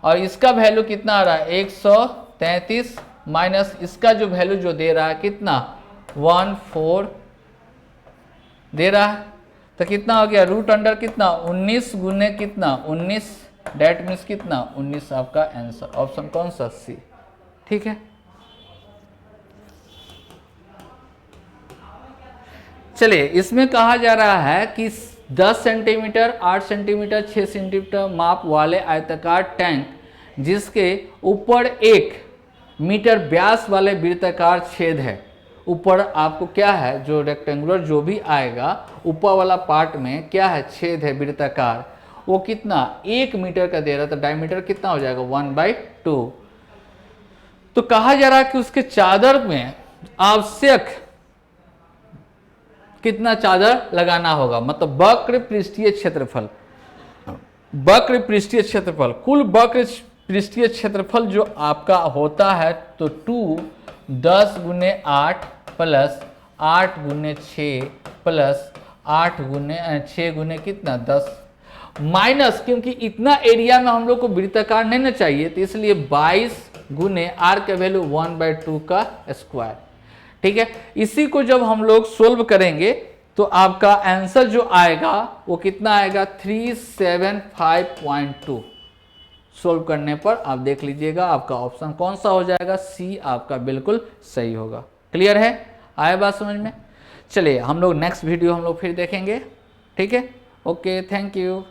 और इसका वैल्यू कितना आ रहा है 133 माइनस इसका जो वैल्यू जो दे रहा है कितना 14 दे रहा है, तो कितना हो गया रूट अंडर कितना 19 गुने कितना 19, डेट मीन्स कितना 19 आपका आंसर, ऑप्शन कौन सा, सी। ठीक है, चलिए इसमें कहा जा रहा है कि 10 सेंटीमीटर 8 सेंटीमीटर 6 सेंटीमीटर माप वाले आयताकार टैंक जिसके ऊपर 1 मीटर व्यास वाले वृत्ताकार छेद है, ऊपर आपको क्या है जो रेक्टेंगुलर जो भी आएगा ऊपर वाला पार्ट में क्या है छेद है वृत्ताकार, वो कितना 1 मीटर का दे रहा, तो डायमीटर कितना हो जाएगा 1/2। तो कहा जा रहा है कि उसके चादर में आवश्यक कितना चादर लगाना होगा, मतलब वक्र पृष्ठीय क्षेत्रफल, वक्र पृष्ठीय क्षेत्रफल, कुल वक्र पृष्ठीय क्षेत्रफल जो आपका होता है तो 2 10 गुने 8 प्लस 8 गुने 6 प्लस 8 गुने 6 गुने कितना 10 माइनस, क्योंकि इतना एरिया में हम लोग को वृत्ताकार नहीं ना चाहिए तो इसलिए 22 गुने आर का वैल्यू 1/2 का स्क्वायर। ठीक है, इसी को जब हम लोग सोल्व करेंगे तो आपका आंसर जो आएगा वो कितना आएगा 375.2। सोल्व करने पर आप देख लीजिएगा आपका ऑप्शन कौन सा हो जाएगा, सी आपका बिल्कुल सही होगा। क्लियर है, आया बात समझ में। चलिए हम लोग नेक्स्ट वीडियो हम लोग फिर देखेंगे। ठीक है, ओके, थैंक यू।